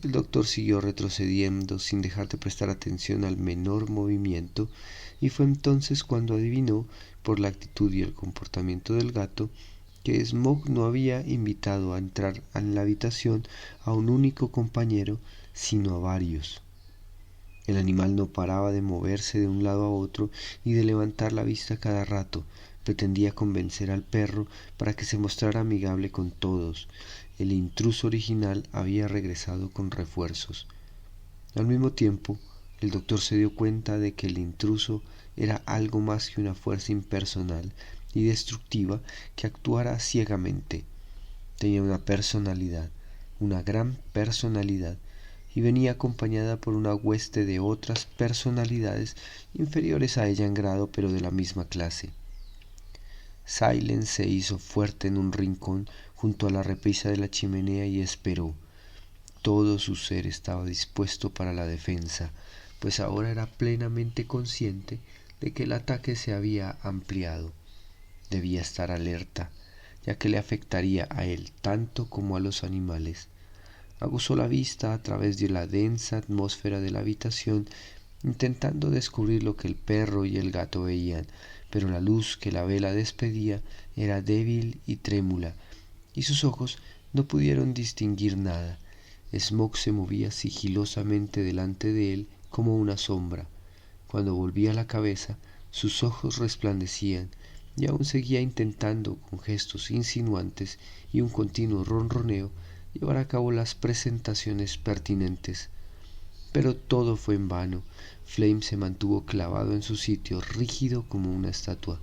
El doctor siguió retrocediendo sin dejar de prestar atención al menor movimiento, y fue entonces cuando adivinó, por la actitud y el comportamiento del gato, que Smoke no había invitado a entrar en la habitación a un único compañero, sino a varios. El animal no paraba de moverse de un lado a otro y de levantar la vista cada rato. Pretendía convencer al perro para que se mostrara amigable con todos. El intruso original había regresado con refuerzos. Al mismo tiempo, el doctor se dio cuenta de que el intruso era algo más que una fuerza impersonal y destructiva que actuara ciegamente. Tenía una personalidad, una gran personalidad, y venía acompañada por una hueste de otras personalidades inferiores a ella en grado, pero de la misma clase. Silence se hizo fuerte en un rincón junto a la repisa de la chimenea y esperó. Todo su ser estaba dispuesto para la defensa, pues ahora era plenamente consciente de que el ataque se había ampliado. Debía estar alerta, ya que le afectaría a él tanto como a los animales. Aguzó la vista a través de la densa atmósfera de la habitación, intentando descubrir lo que el perro y el gato veían, pero la luz que la vela despedía era débil y trémula, y sus ojos no pudieron distinguir nada. Smoke se movía sigilosamente delante de él como una sombra. Cuando volvía la cabeza, sus ojos resplandecían, y aún seguía intentando, con gestos insinuantes y un continuo ronroneo, llevar a cabo las presentaciones pertinentes. Pero todo fue en vano. Flame se mantuvo clavado en su sitio, rígido como una estatua.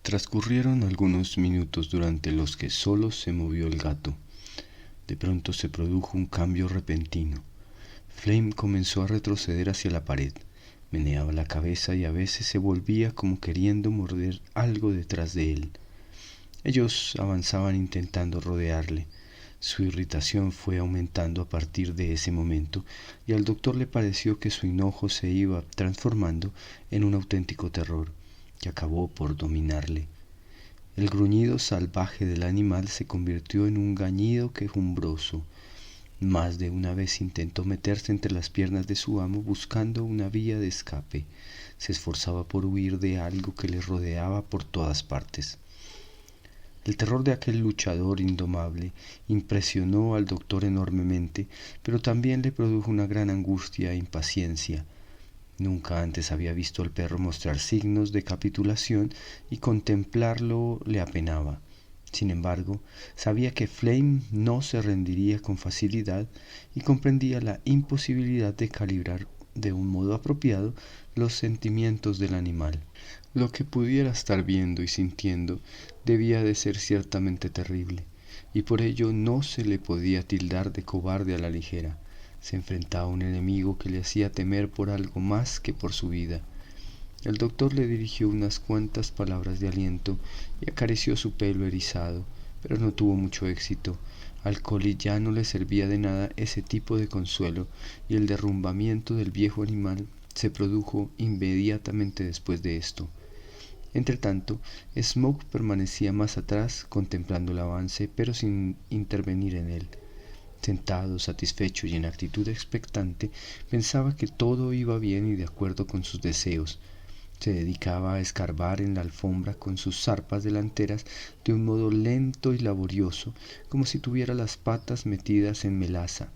Transcurrieron algunos minutos durante los que solo se movió el gato. De pronto se produjo un cambio repentino. Flame comenzó a retroceder hacia la pared. Meneaba la cabeza y a veces se volvía como queriendo morder algo detrás de él. Ellos avanzaban intentando rodearle. Su irritación fue aumentando a partir de ese momento, y al doctor le pareció que su enojo se iba transformando en un auténtico terror, que acabó por dominarle. El gruñido salvaje del animal se convirtió en un gañido quejumbroso. Más de una vez intentó meterse entre las piernas de su amo buscando una vía de escape. Se esforzaba por huir de algo que le rodeaba por todas partes. El terror de aquel luchador indomable impresionó al doctor enormemente, pero también le produjo una gran angustia e impaciencia. Nunca antes había visto al perro mostrar signos de capitulación y contemplarlo le apenaba. Sin embargo, sabía que Flame no se rendiría con facilidad y comprendía la imposibilidad de calibrar de un modo apropiado los sentimientos del animal. Lo que pudiera estar viendo y sintiendo debía de ser ciertamente terrible, y por ello no se le podía tildar de cobarde a la ligera. Se enfrentaba a un enemigo que le hacía temer por algo más que por su vida. El doctor le dirigió unas cuantas palabras de aliento y acarició su pelo erizado, pero no tuvo mucho éxito. Al Collie ya no le servía de nada ese tipo de consuelo, y el derrumbamiento del viejo animal se produjo inmediatamente después de esto. Entretanto, Smoke permanecía más atrás, contemplando el avance, pero sin intervenir en él. Sentado, satisfecho y en actitud expectante, pensaba que todo iba bien y de acuerdo con sus deseos. Se dedicaba a escarbar en la alfombra con sus zarpas delanteras de un modo lento y laborioso, como si tuviera las patas metidas en melaza.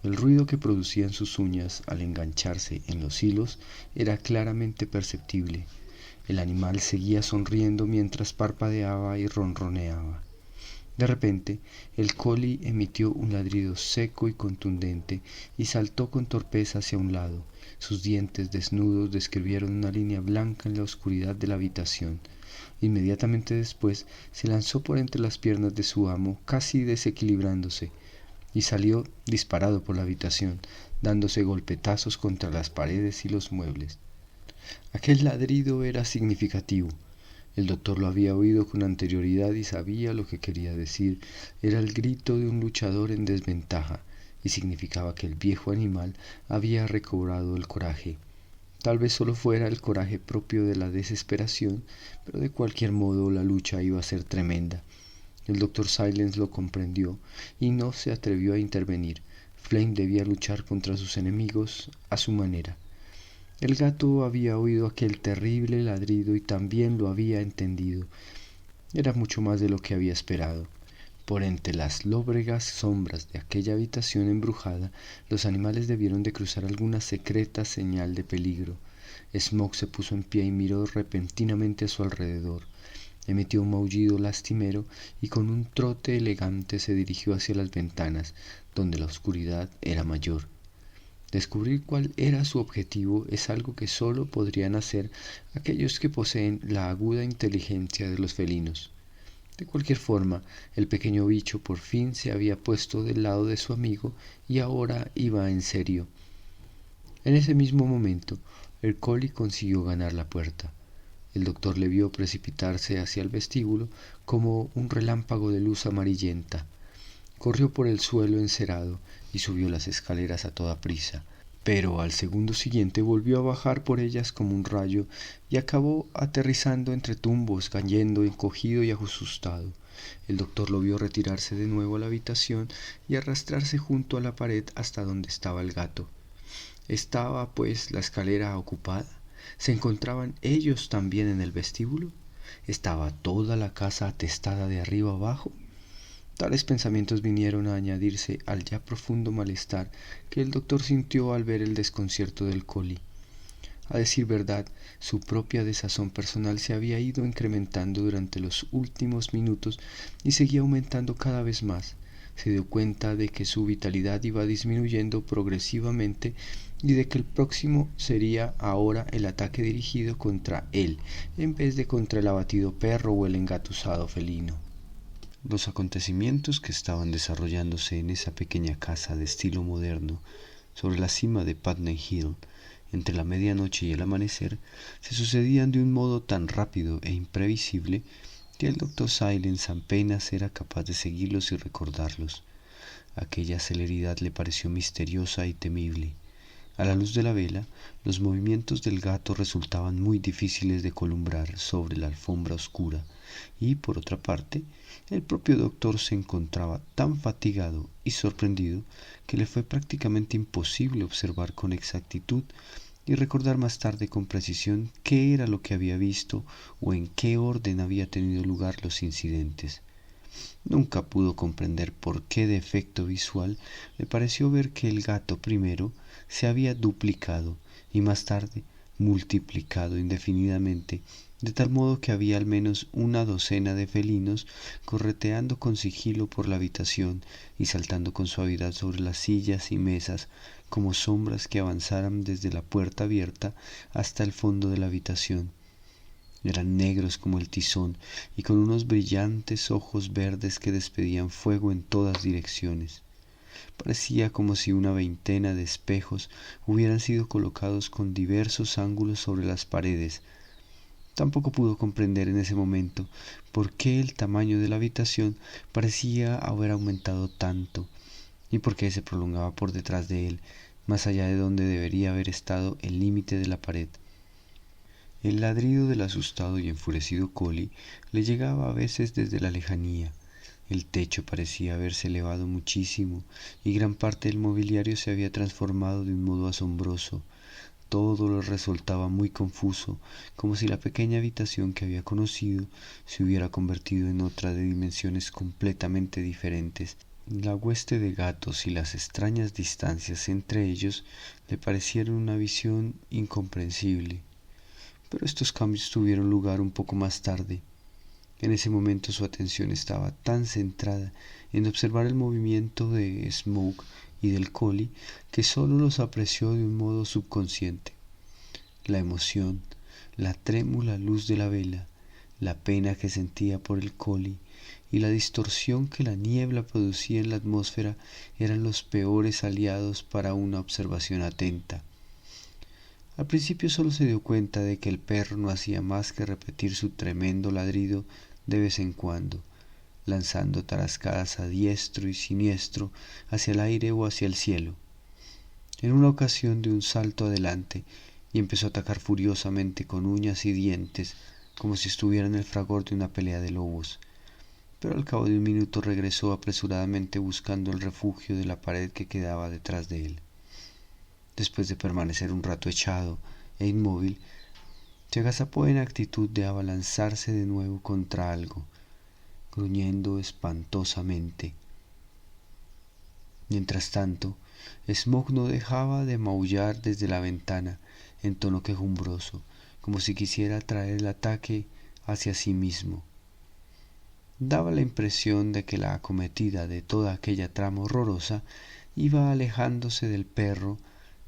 El ruido que producían sus uñas al engancharse en los hilos era claramente perceptible. El animal seguía sonriendo mientras parpadeaba y ronroneaba. De repente, el Collie emitió un ladrido seco y contundente y saltó con torpeza hacia un lado. Sus dientes desnudos describieron una línea blanca en la oscuridad de la habitación. Inmediatamente después se lanzó por entre las piernas de su amo, casi desequilibrándose, y salió disparado por la habitación, dándose golpetazos contra las paredes y los muebles. Aquel ladrido era significativo. El doctor lo había oído con anterioridad y sabía lo que quería decir. Era el grito de un luchador en desventaja, y significaba que el viejo animal había recobrado el coraje. Tal vez solo fuera el coraje propio de la desesperación, pero de cualquier modo la lucha iba a ser tremenda. El doctor Silence lo comprendió y no se atrevió a intervenir. Flame debía luchar contra sus enemigos a su manera. El gato había oído aquel terrible ladrido y también lo había entendido. Era mucho más de lo que había esperado. Por entre las lóbregas sombras de aquella habitación embrujada, los animales debieron de cruzar alguna secreta señal de peligro. Smoke se puso en pie y miró repentinamente a su alrededor. Emitió un maullido lastimero y con un trote elegante se dirigió hacia las ventanas, donde la oscuridad era mayor. Descubrir cuál era su objetivo es algo que solo podrían hacer aquellos que poseen la aguda inteligencia de los felinos. De cualquier forma, el pequeño bicho por fin se había puesto del lado de su amigo y ahora iba en serio. En ese mismo momento, el collie consiguió ganar la puerta. El doctor le vio precipitarse hacia el vestíbulo como un relámpago de luz amarillenta. Corrió por el suelo encerado y subió las escaleras a toda prisa, pero al segundo siguiente volvió a bajar por ellas como un rayo y acabó aterrizando entre tumbos, cayendo encogido y asustado. El doctor lo vio retirarse de nuevo a la habitación y arrastrarse junto a la pared hasta donde estaba el gato. ¿Estaba, pues, la escalera ocupada? ¿Se encontraban ellos también en el vestíbulo? ¿Estaba toda la casa atestada de arriba abajo? Tales pensamientos vinieron a añadirse al ya profundo malestar que el doctor sintió al ver el desconcierto del collie. A decir verdad, su propia desazón personal se había ido incrementando durante los últimos minutos y seguía aumentando cada vez más. Se dio cuenta de que su vitalidad iba disminuyendo progresivamente y de que el próximo sería ahora el ataque dirigido contra él, en vez de contra el abatido perro o el engatusado felino. Los acontecimientos que estaban desarrollándose en esa pequeña casa de estilo moderno sobre la cima de Putney Hill entre la medianoche y el amanecer se sucedían de un modo tan rápido e imprevisible que el doctor Silence apenas era capaz de seguirlos y recordarlos. Aquella celeridad le pareció misteriosa y temible. A la luz de la vela, los movimientos del gato resultaban muy difíciles de columbrar sobre la alfombra oscura, y, por otra parte, el propio doctor se encontraba tan fatigado y sorprendido que le fue prácticamente imposible observar con exactitud y recordar más tarde con precisión qué era lo que había visto o en qué orden había tenido lugar los incidentes. Nunca pudo comprender por qué de efecto visual le pareció ver que el gato primero se había duplicado y más tarde multiplicado indefinidamente, de tal modo que había al menos una docena de felinos correteando con sigilo por la habitación y saltando con suavidad sobre las sillas y mesas como sombras que avanzaran desde la puerta abierta hasta el fondo de la habitación. Eran negros como el tizón y con unos brillantes ojos verdes que despedían fuego en todas direcciones. Parecía como si una veintena de espejos hubieran sido colocados con diversos ángulos sobre las paredes. Tampoco pudo comprender en ese momento por qué el tamaño de la habitación parecía haber aumentado tanto y por qué se prolongaba por detrás de él, más allá de donde debería haber estado el límite de la pared. El ladrido del asustado y enfurecido collie le llegaba a veces desde la lejanía. El techo parecía haberse elevado muchísimo y gran parte del mobiliario se había transformado de un modo asombroso. Todo le resultaba muy confuso, como si la pequeña habitación que había conocido se hubiera convertido en otra de dimensiones completamente diferentes. La hueste de gatos y las extrañas distancias entre ellos le parecieron una visión incomprensible. Pero estos cambios tuvieron lugar un poco más tarde. En ese momento su atención estaba tan centrada en observar el movimiento de Smoke y del collie que sólo los apreció de un modo subconsciente. La emoción, la trémula luz de la vela, la pena que sentía por el collie y la distorsión que la niebla producía en la atmósfera eran los peores aliados para una observación atenta. Al principio solo se dio cuenta de que el perro no hacía más que repetir su tremendo ladrido de vez en cuando. lanzando tarascadas a diestro y siniestro hacia el aire o hacia el cielo. En una ocasión dio un salto adelante y empezó a atacar furiosamente con uñas y dientes, como si estuviera en el fragor de una pelea de lobos, pero al cabo de un minuto regresó apresuradamente buscando el refugio de la pared que quedaba detrás de él. Después de permanecer un rato echado e inmóvil, se agazapó en actitud de abalanzarse de nuevo contra algo, gruñendo espantosamente. Mientras tanto, Smoke no dejaba de maullar desde la ventana en tono quejumbroso, como si quisiera atraer el ataque hacia sí mismo. Daba la impresión de que la acometida de toda aquella trama horrorosa iba alejándose del perro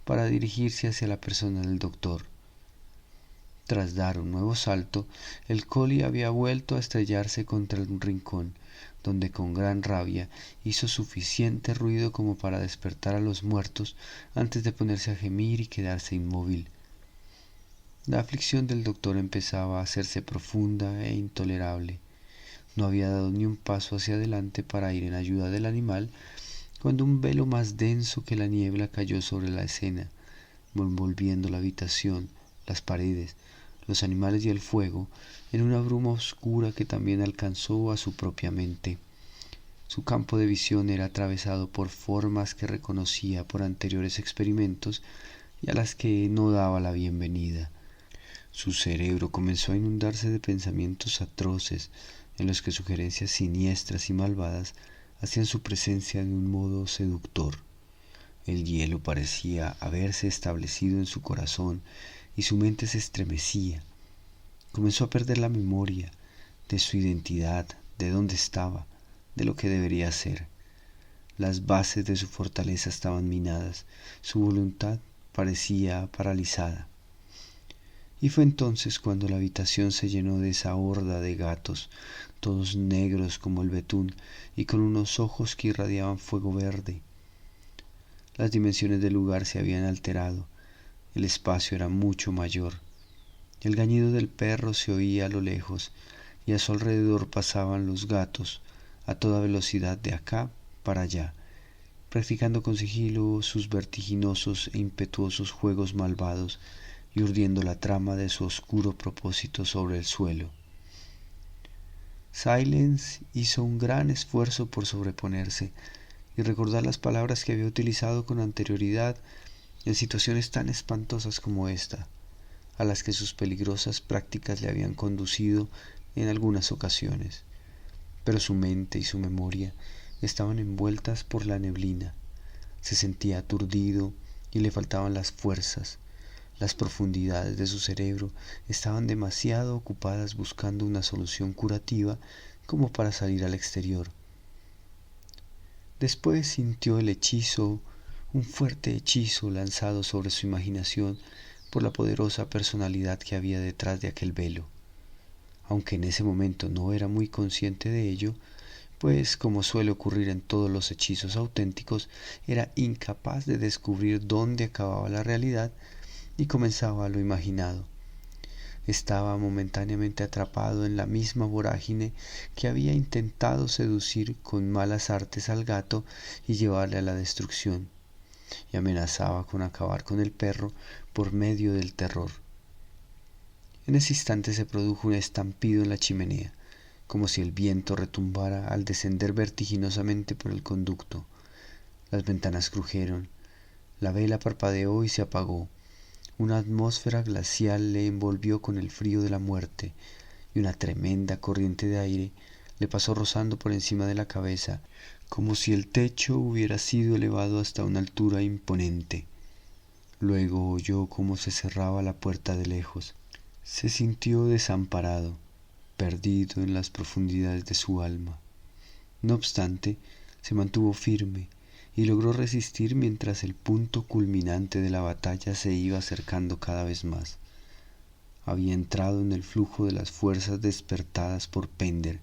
para dirigirse hacia la persona del doctor. Tras dar un nuevo salto, el collie había vuelto a estrellarse contra un rincón, donde con gran rabia hizo suficiente ruido como para despertar a los muertos antes de ponerse a gemir y quedarse inmóvil. La aflicción del doctor empezaba a hacerse profunda e intolerable. No había dado ni un paso hacia adelante para ir en ayuda del animal cuando un velo más denso que la niebla cayó sobre la escena, envolviendo la habitación, las paredes, los animales y el fuego en una bruma oscura que también alcanzó a su propia mente. Su campo de visión era atravesado por formas que reconocía por anteriores experimentos y a las que no daba la bienvenida. Su cerebro comenzó a inundarse de pensamientos atroces en los que sugerencias siniestras y malvadas hacían su presencia de un modo seductor. El hielo parecía haberse establecido en su corazón y su mente se estremecía. Comenzó a perder la memoria de su identidad, de dónde estaba, de lo que debería ser. Las bases de su fortaleza estaban minadas, su voluntad parecía paralizada. Y fue entonces cuando la habitación se llenó de esa horda de gatos, todos negros como el betún y con unos ojos que irradiaban fuego verde. Las dimensiones del lugar se habían alterado, el espacio era mucho mayor. El gañido del perro se oía a lo lejos y a su alrededor pasaban los gatos a toda velocidad de acá para allá, practicando con sigilo sus vertiginosos e impetuosos juegos malvados y urdiendo la trama de su oscuro propósito sobre el suelo. Silence hizo un gran esfuerzo por sobreponerse y recordar las palabras que había utilizado con anterioridad en situaciones tan espantosas como esta, a las que sus peligrosas prácticas le habían conducido en algunas ocasiones. Pero su mente y su memoria estaban envueltas por la neblina. Se sentía aturdido y le faltaban las fuerzas. Las profundidades de su cerebro estaban demasiado ocupadas buscando una solución curativa como para salir al exterior. Después sintió el hechizo, un fuerte hechizo lanzado sobre su imaginación por la poderosa personalidad que había detrás de aquel velo. Aunque en ese momento no era muy consciente de ello, pues como suele ocurrir en todos los hechizos auténticos, era incapaz de descubrir dónde acababa la realidad y comenzaba lo imaginado. Estaba momentáneamente atrapado en la misma vorágine que había intentado seducir con malas artes al gato y llevarle a la destrucción, y amenazaba con acabar con el perro por medio del terror. En ese instante se produjo un estampido en la chimenea, como si el viento retumbara al descender vertiginosamente por el conducto. Las ventanas crujieron, la vela parpadeó y se apagó. Una atmósfera glacial le envolvió con el frío de la muerte, y una tremenda corriente de aire le pasó rozando por encima de la cabeza, como si el techo hubiera sido elevado hasta una altura imponente. Luego oyó cómo se cerraba la puerta de lejos. Se sintió desamparado, perdido en las profundidades de su alma. No obstante, se mantuvo firme y logró resistir mientras el punto culminante de la batalla se iba acercando cada vez más. Había entrado en el flujo de las fuerzas despertadas por Pender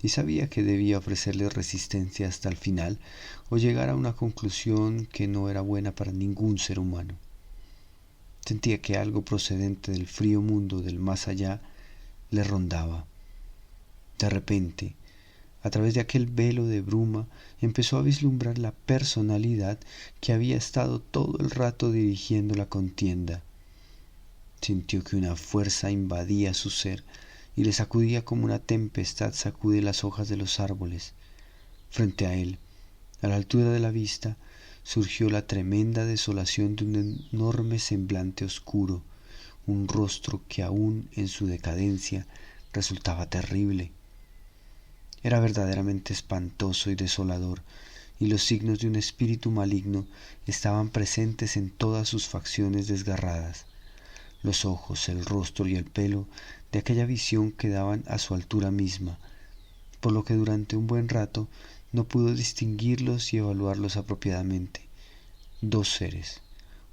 y sabía que debía ofrecerle resistencia hasta el final o llegar a una conclusión que no era buena para ningún ser humano. Sentía que algo procedente del frío mundo del más allá le rondaba. De repente, A través de aquel velo de bruma empezó a vislumbrar la personalidad que había estado todo el rato dirigiendo la contienda. Sintió que una fuerza invadía su ser y le sacudía como una tempestad sacude las hojas de los árboles. Frente a él, a la altura de la vista, surgió la tremenda desolación de un enorme semblante oscuro, un rostro que aún en su decadencia resultaba terrible. Era verdaderamente espantoso y desolador, y los signos de un espíritu maligno estaban presentes en todas sus facciones desgarradas. Los ojos, el rostro y el pelo de aquella visión quedaban a su altura misma, por lo que durante un buen rato no pudo distinguirlos y evaluarlos apropiadamente. Dos seres,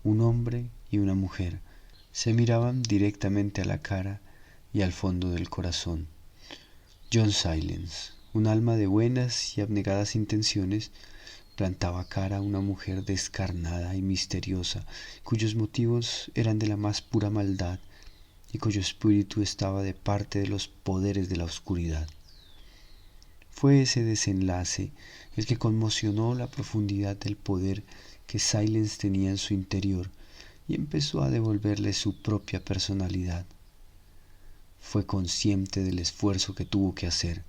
un hombre y una mujer, se miraban directamente a la cara y al fondo del corazón. John Silence, un alma de buenas y abnegadas intenciones, plantaba cara a una mujer descarnada y misteriosa, cuyos motivos eran de la más pura maldad y cuyo espíritu estaba de parte de los poderes de la oscuridad. Fue ese desenlace el que conmocionó la profundidad del poder que Silence tenía en su interior y empezó a devolverle su propia personalidad. Fue consciente del esfuerzo que tuvo que hacer.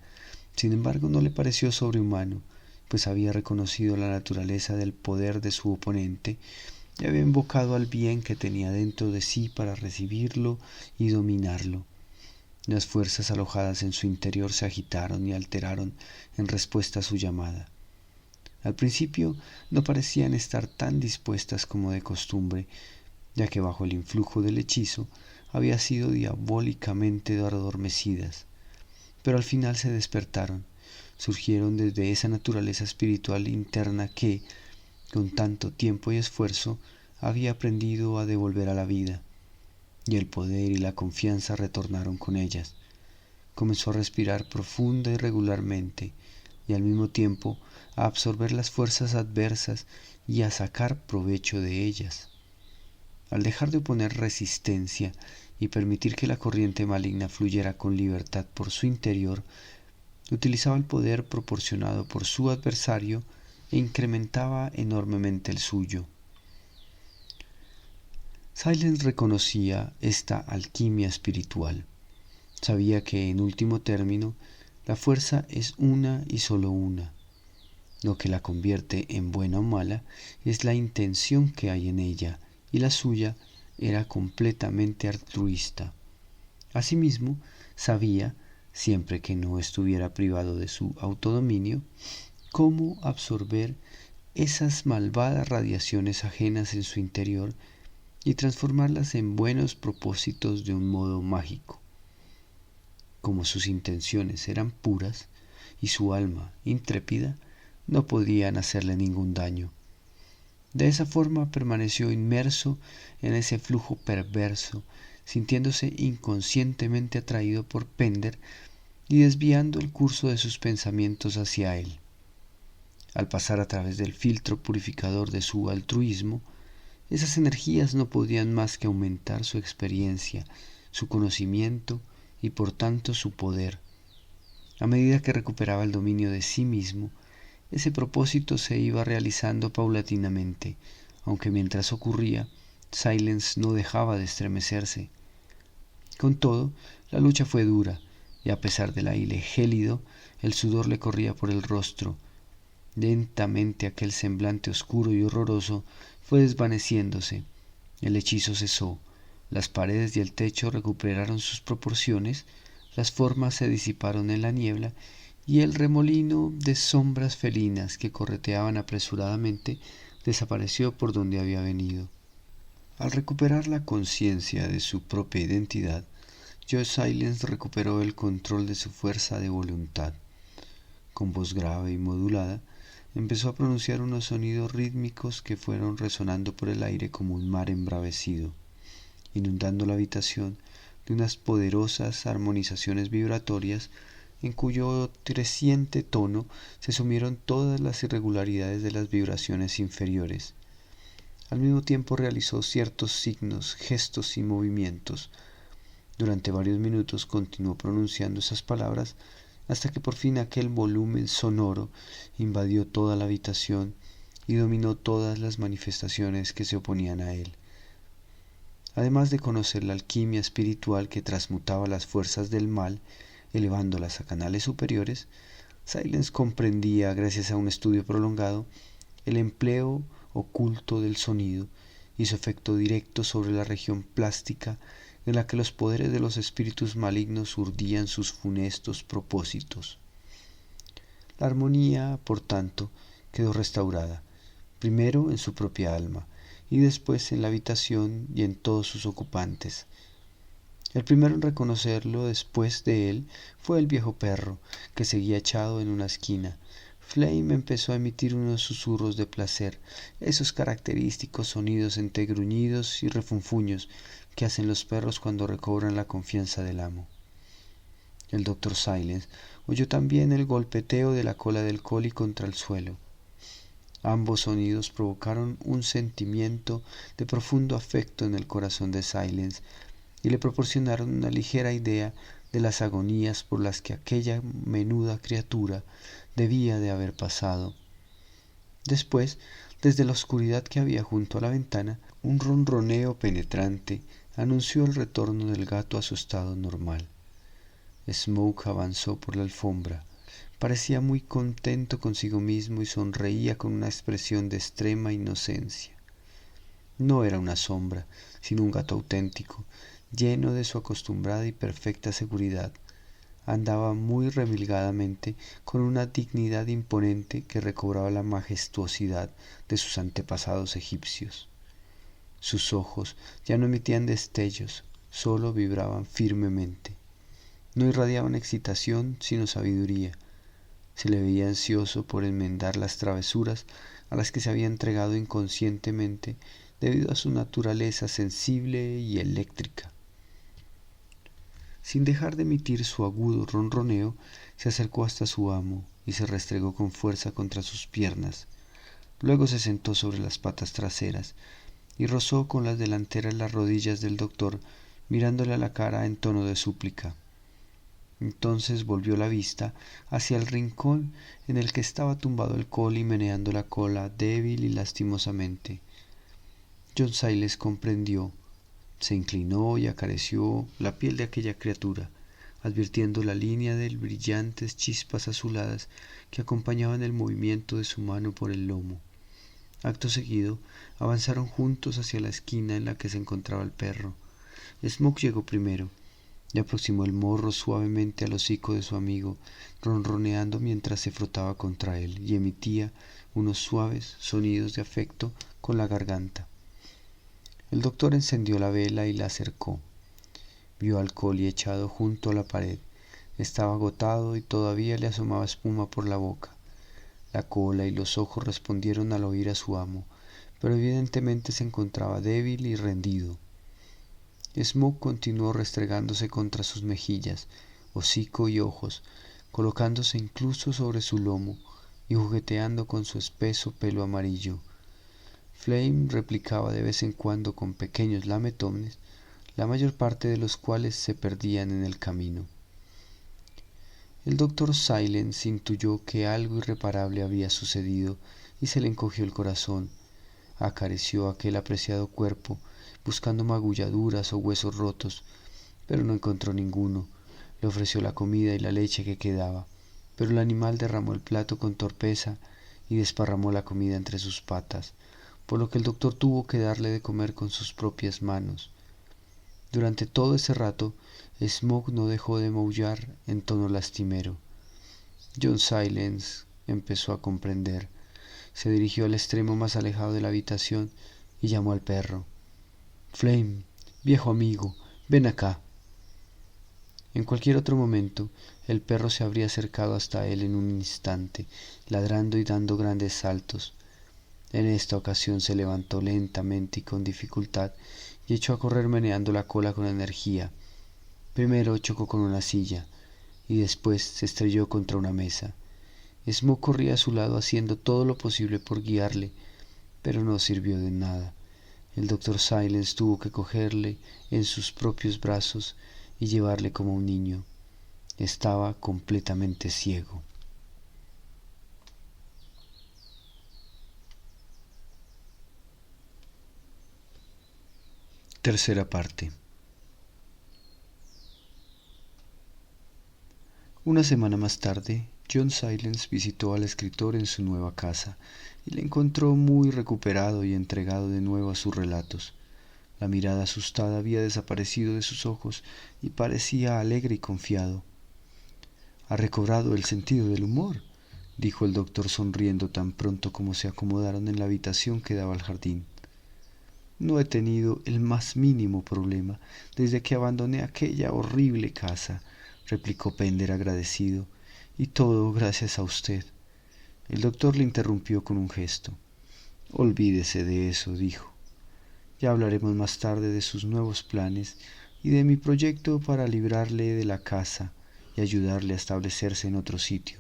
Sin embargo, no le pareció sobrehumano, pues había reconocido la naturaleza del poder de su oponente y había invocado al bien que tenía dentro de sí para recibirlo y dominarlo. Las fuerzas alojadas en su interior se agitaron y alteraron en respuesta a su llamada. Al principio no parecían estar tan dispuestas como de costumbre, ya que bajo el influjo del hechizo habían sido diabólicamente adormecidas, pero al final se despertaron, surgieron desde esa naturaleza espiritual interna que, con tanto tiempo y esfuerzo, había aprendido a devolver a la vida, y el poder y la confianza retornaron con ellas. Comenzó a respirar profunda y regularmente, y al mismo tiempo a absorber las fuerzas adversas y a sacar provecho de ellas. Al dejar de oponer resistencia y permitir que la corriente maligna fluyera con libertad por su interior, utilizaba el poder proporcionado por su adversario e incrementaba enormemente el suyo. Silence reconocía esta alquimia espiritual. Sabía que, en último término, la fuerza es una y solo una. Lo que la convierte en buena o mala es la intención que hay en ella, y la suya era completamente altruista. Asimismo, sabía, siempre que no estuviera privado de su autodominio, cómo absorber esas malvadas radiaciones ajenas en su interior y transformarlas en buenos propósitos de un modo mágico. Como sus intenciones eran puras y su alma intrépida, no podían hacerle ningún daño. De esa forma permaneció inmerso en ese flujo perverso, sintiéndose inconscientemente atraído por Pender y desviando el curso de sus pensamientos hacia él. Al pasar a través del filtro purificador de su altruismo, esas energías no podían más que aumentar su experiencia, su conocimiento y por tanto su poder. A medida que recuperaba el dominio de sí mismo, ese propósito se iba realizando paulatinamente, aunque mientras ocurría, Silence no dejaba de estremecerse. Con todo, la lucha fue dura, y a pesar del aire gélido, el sudor le corría por el rostro. Lentamente aquel semblante oscuro y horroroso fue desvaneciéndose. El hechizo cesó, las paredes y el techo recuperaron sus proporciones, las formas se disiparon en la niebla y el remolino de sombras felinas que correteaban apresuradamente desapareció por donde había venido. Al recuperar la conciencia de su propia identidad, Joe Silence recuperó el control de su fuerza de voluntad. Con voz grave y modulada, empezó a pronunciar unos sonidos rítmicos que fueron resonando por el aire como un mar embravecido, inundando la habitación de unas poderosas armonizaciones vibratorias en cuyo creciente tono se sumieron todas las irregularidades de las vibraciones inferiores. Al mismo tiempo realizó ciertos signos, gestos y movimientos. Durante varios minutos continuó pronunciando esas palabras hasta que por fin aquel volumen sonoro invadió toda la habitación y dominó todas las manifestaciones que se oponían a él. Además de conocer la alquimia espiritual que transmutaba las fuerzas del mal, elevándolas a canales superiores, Silence comprendía, gracias a un estudio prolongado, el empleo oculto del sonido y su efecto directo sobre la región plástica en la que los poderes de los espíritus malignos urdían sus funestos propósitos. La armonía, por tanto, quedó restaurada, primero en su propia alma y después en la habitación y en todos sus ocupantes. El primero en reconocerlo después de él fue el viejo perro, que seguía echado en una esquina. Flame empezó a emitir unos susurros de placer, esos característicos sonidos entre gruñidos y refunfuños que hacen los perros cuando recobran la confianza del amo. El doctor Silence oyó también el golpeteo de la cola del collie contra el suelo. Ambos sonidos provocaron un sentimiento de profundo afecto en el corazón de Silence y le proporcionaron una ligera idea de las agonías por las que aquella menuda criatura debía de haber pasado. Después, desde la oscuridad que había junto a la ventana, un ronroneo penetrante anunció el retorno del gato a su estado normal. Smoke avanzó por la alfombra. Parecía muy contento consigo mismo y sonreía con una expresión de extrema inocencia. No era una sombra, sino un gato auténtico, lleno de su acostumbrada y perfecta seguridad. Andaba muy remilgadamente, con una dignidad imponente que recobraba la majestuosidad de sus antepasados egipcios. Sus ojos ya no emitían destellos, solo vibraban firmemente. No irradiaban excitación, sino sabiduría. Se le veía ansioso por enmendar las travesuras a las que se había entregado inconscientemente debido a su naturaleza sensible y eléctrica. Sin dejar de emitir su agudo ronroneo, se acercó hasta su amo y se restregó con fuerza contra sus piernas. Luego se sentó sobre las patas traseras y rozó con las delanteras las rodillas del doctor, mirándole a la cara en tono de súplica. Entonces volvió la vista hacia el rincón en el que estaba tumbado el collie meneando la cola débil y lastimosamente. John Silence comprendió. Se inclinó y acarició la piel de aquella criatura, advirtiendo la línea de brillantes chispas azuladas que acompañaban el movimiento de su mano por el lomo. Acto seguido, avanzaron juntos hacia la esquina en la que se encontraba el perro. Smoke llegó primero y aproximó el morro suavemente al hocico de su amigo, ronroneando mientras se frotaba contra él y emitía unos suaves sonidos de afecto con la garganta. El doctor encendió la vela y la acercó. Vio al collie echado junto a la pared. Estaba agotado y todavía le asomaba espuma por la boca. La cola y los ojos respondieron al oír a su amo, pero evidentemente se encontraba débil y rendido. Smoke continuó restregándose contra sus mejillas, hocico y ojos, colocándose incluso sobre su lomo y jugueteando con su espeso pelo amarillo. Flame replicaba de vez en cuando con pequeños lametones, la mayor parte de los cuales se perdían en el camino. El doctor Silence intuyó que algo irreparable había sucedido y se le encogió el corazón. Acarició aquel apreciado cuerpo, buscando magulladuras o huesos rotos, pero no encontró ninguno. Le ofreció la comida y la leche que quedaba, pero el animal derramó el plato con torpeza y desparramó la comida entre sus patas, por lo que el doctor tuvo que darle de comer con sus propias manos. Durante todo ese rato, Smoke no dejó de maullar en tono lastimero. John Silence empezó a comprender. Se dirigió al extremo más alejado de la habitación y llamó al perro. «Flame, viejo amigo, ven acá». En cualquier otro momento, el perro se habría acercado hasta él en un instante, ladrando y dando grandes saltos. En esta ocasión se levantó lentamente y con dificultad y echó a correr meneando la cola con energía. Primero chocó con una silla y después se estrelló contra una mesa. Smoke corría a su lado haciendo todo lo posible por guiarle, pero no sirvió de nada. El doctor Silence tuvo que cogerle en sus propios brazos y llevarle como un niño. Estaba completamente ciego. Tercera parte. Una semana más tarde, John Silence visitó al escritor en su nueva casa y le encontró muy recuperado y entregado de nuevo a sus relatos. La mirada asustada había desaparecido de sus ojos y parecía alegre y confiado. «Ha recobrado el sentido del humor», dijo el doctor sonriendo tan pronto como se acomodaron en la habitación que daba al jardín. «No he tenido el más mínimo problema desde que abandoné aquella horrible casa», replicó Pender agradecido, «y todo gracias a usted». El doctor le interrumpió con un gesto. «Olvídese de eso», dijo. «Ya hablaremos más tarde de sus nuevos planes y de mi proyecto para librarle de la casa y ayudarle a establecerse en otro sitio.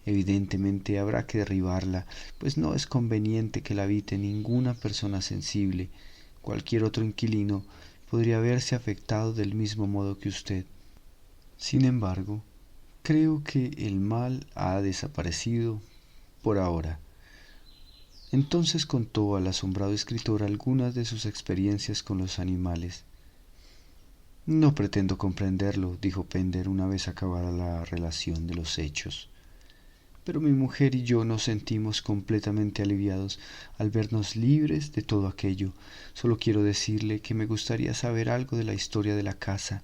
Evidentemente habrá que derribarla, pues no es conveniente que la habite ninguna persona sensible. Cualquier otro inquilino podría verse afectado del mismo modo que usted. Sin embargo, creo que el mal ha desaparecido por ahora». Entonces contó al asombrado escritor algunas de sus experiencias con los animales. «No pretendo comprenderlo», dijo Pender una vez acabada la relación de los hechos. «Pero mi mujer y yo nos sentimos completamente aliviados al vernos libres de todo aquello. Solo quiero decirle que me gustaría saber algo de la historia de la casa.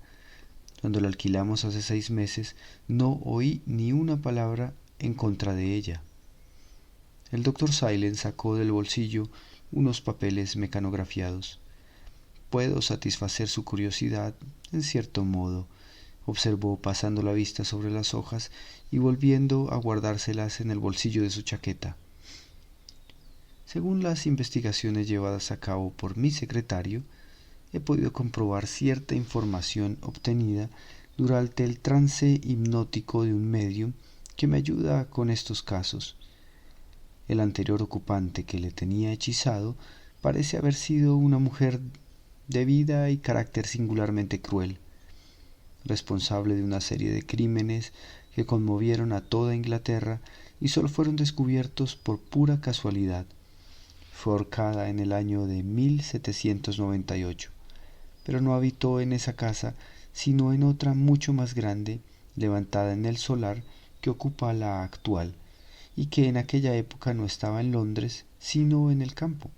Cuando la alquilamos hace 6 meses, no oí ni una palabra en contra de ella». El doctor Silence sacó del bolsillo unos papeles mecanografiados. «Puedo satisfacer su curiosidad, en cierto modo», observó pasando la vista sobre las hojas y volviendo a guardárselas en el bolsillo de su chaqueta. «Según las investigaciones llevadas a cabo por mi secretario, he podido comprobar cierta información obtenida durante el trance hipnótico de un medium que me ayuda con estos casos. El anterior ocupante que le tenía hechizado parece haber sido una mujer de vida y carácter singularmente cruel, responsable de una serie de crímenes que conmovieron a toda Inglaterra y solo fueron descubiertos por pura casualidad. Fue ahorcada en el año de 1798, pero no habitó en esa casa sino en otra mucho más grande, levantada en el solar que ocupa la actual, y que en aquella época no estaba en Londres, sino en el campo.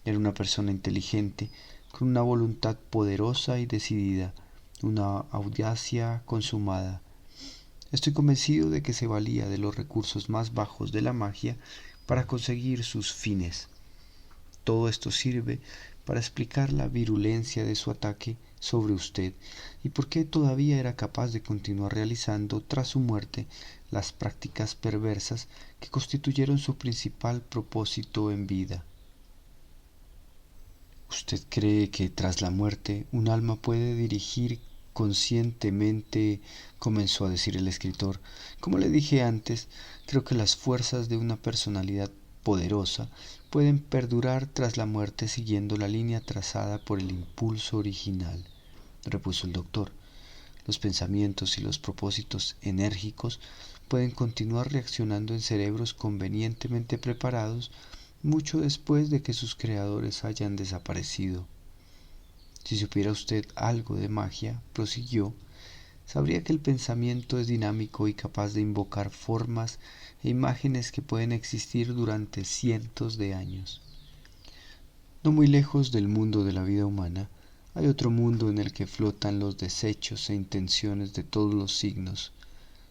Era una persona inteligente, con una voluntad poderosa y decidida, una audacia consumada. Estoy convencido de que se valía de los recursos más bajos de la magia para conseguir sus fines. Todo esto sirve para explicar la virulencia de su ataque sobre usted y por qué todavía era capaz de continuar realizando tras su muerte las prácticas perversas que constituyeron su principal propósito en vida. ¿Usted cree que tras la muerte un alma puede dirigir conscientemente? Comenzó a decir el escritor. Como le dije antes, creo que las fuerzas de una personalidad poderosa pueden perdurar tras la muerte siguiendo la línea trazada por el impulso original, repuso el doctor. Los pensamientos y los propósitos enérgicos pueden continuar reaccionando en cerebros convenientemente preparados mucho después de que sus creadores hayan desaparecido. Si supiera usted algo de magia, prosiguió, sabría que el pensamiento es dinámico y capaz de invocar formas e imágenes que pueden existir durante cientos de años. No muy lejos del mundo de la vida humana, hay otro mundo en el que flotan los desechos e intenciones de todos los signos,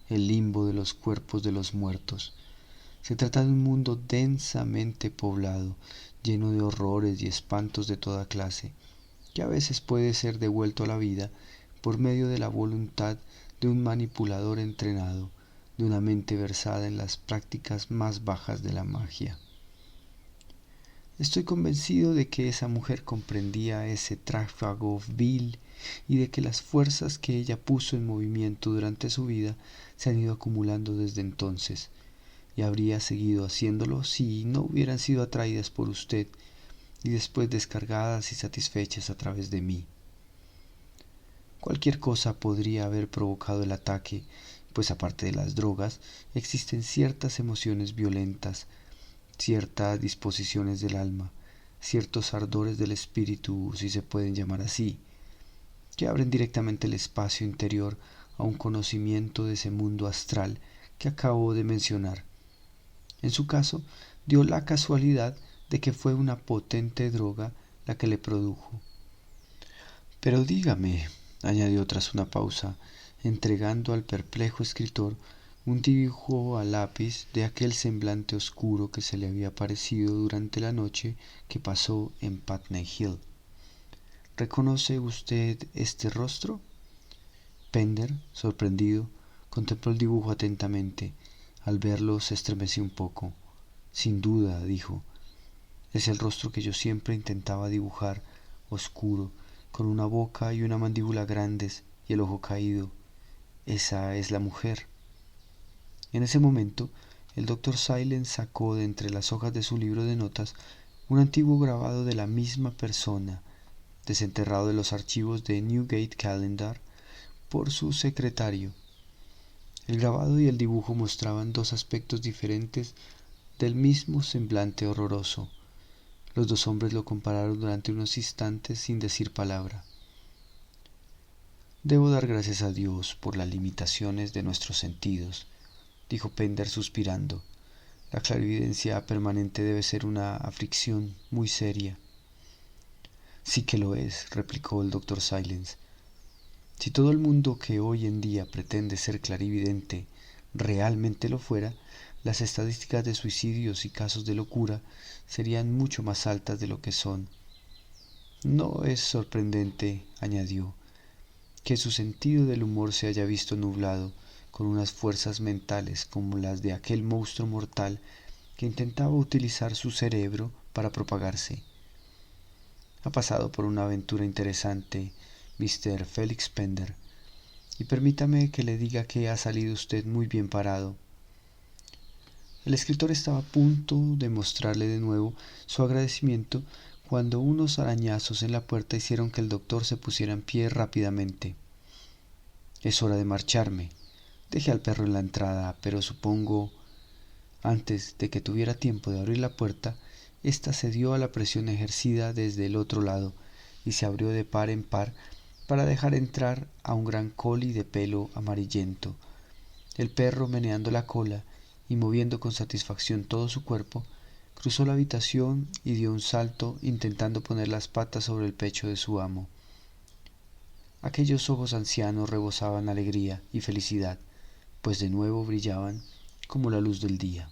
el limbo de los cuerpos de los muertos. Se trata de un mundo densamente poblado, lleno de horrores y espantos de toda clase, que a veces puede ser devuelto a la vida por medio de la voluntad de un manipulador entrenado, de una mente versada en las prácticas más bajas de la magia. Estoy convencido de que esa mujer comprendía ese tráfago vil y de que las fuerzas que ella puso en movimiento durante su vida se han ido acumulando desde entonces, y habría seguido haciéndolo si no hubieran sido atraídas por usted y después descargadas y satisfechas a través de mí. Cualquier cosa podría haber provocado el ataque, pues aparte de las drogas, existen ciertas emociones violentas, ciertas disposiciones del alma, ciertos ardores del espíritu, si se pueden llamar así, que abren directamente el espacio interior a un conocimiento de ese mundo astral que acabo de mencionar. En su caso, dio la casualidad de que fue una potente droga la que le produjo. Pero dígame, añadió tras una pausa, entregando al perplejo escritor un dibujo a lápiz de aquel semblante oscuro que se le había aparecido durante la noche que pasó en Putney Hill. ¿Reconoce usted este rostro? Pender, sorprendido, contempló el dibujo atentamente. Al verlo se estremeció un poco. Sin duda, dijo, es el rostro que yo siempre intentaba dibujar, oscuro, con una boca y una mandíbula grandes y el ojo caído. Esa es la mujer. En ese momento, el doctor Silence sacó de entre las hojas de su libro de notas un antiguo grabado de la misma persona, desenterrado de los archivos de Newgate Calendar por su secretario. El grabado y el dibujo mostraban dos aspectos diferentes del mismo semblante horroroso. Los dos hombres lo compararon durante unos instantes sin decir palabra. Debo dar gracias a Dios por las limitaciones de nuestros sentidos, dijo Pender suspirando. La clarividencia permanente debe ser una aflicción muy seria. Sí que lo es, replicó el doctor Silence. Si todo el mundo que hoy en día pretende ser clarividente realmente lo fuera, las estadísticas de suicidios y casos de locura serían mucho más altas de lo que son. No es sorprendente, añadió, que su sentido del humor se haya visto nublado con unas fuerzas mentales como las de aquel monstruo mortal que intentaba utilizar su cerebro para propagarse. Ha pasado por una aventura interesante, Mr. Félix Pender, y permítame que le diga que ha salido usted muy bien parado. El escritor estaba a punto de mostrarle de nuevo su agradecimiento cuando unos arañazos en la puerta hicieron que el doctor se pusiera en pie rápidamente. Es hora de marcharme. Dejé al perro en la entrada, pero supongo... Antes de que tuviera tiempo de abrir la puerta, ésta cedió a la presión ejercida desde el otro lado y se abrió de par en par para dejar entrar a un gran collie de pelo amarillento. El perro, meneando la cola y moviendo con satisfacción todo su cuerpo, cruzó la habitación y dio un salto intentando poner las patas sobre el pecho de su amo. Aquellos ojos ancianos rebosaban alegría y felicidad, pues de nuevo brillaban como la luz del día.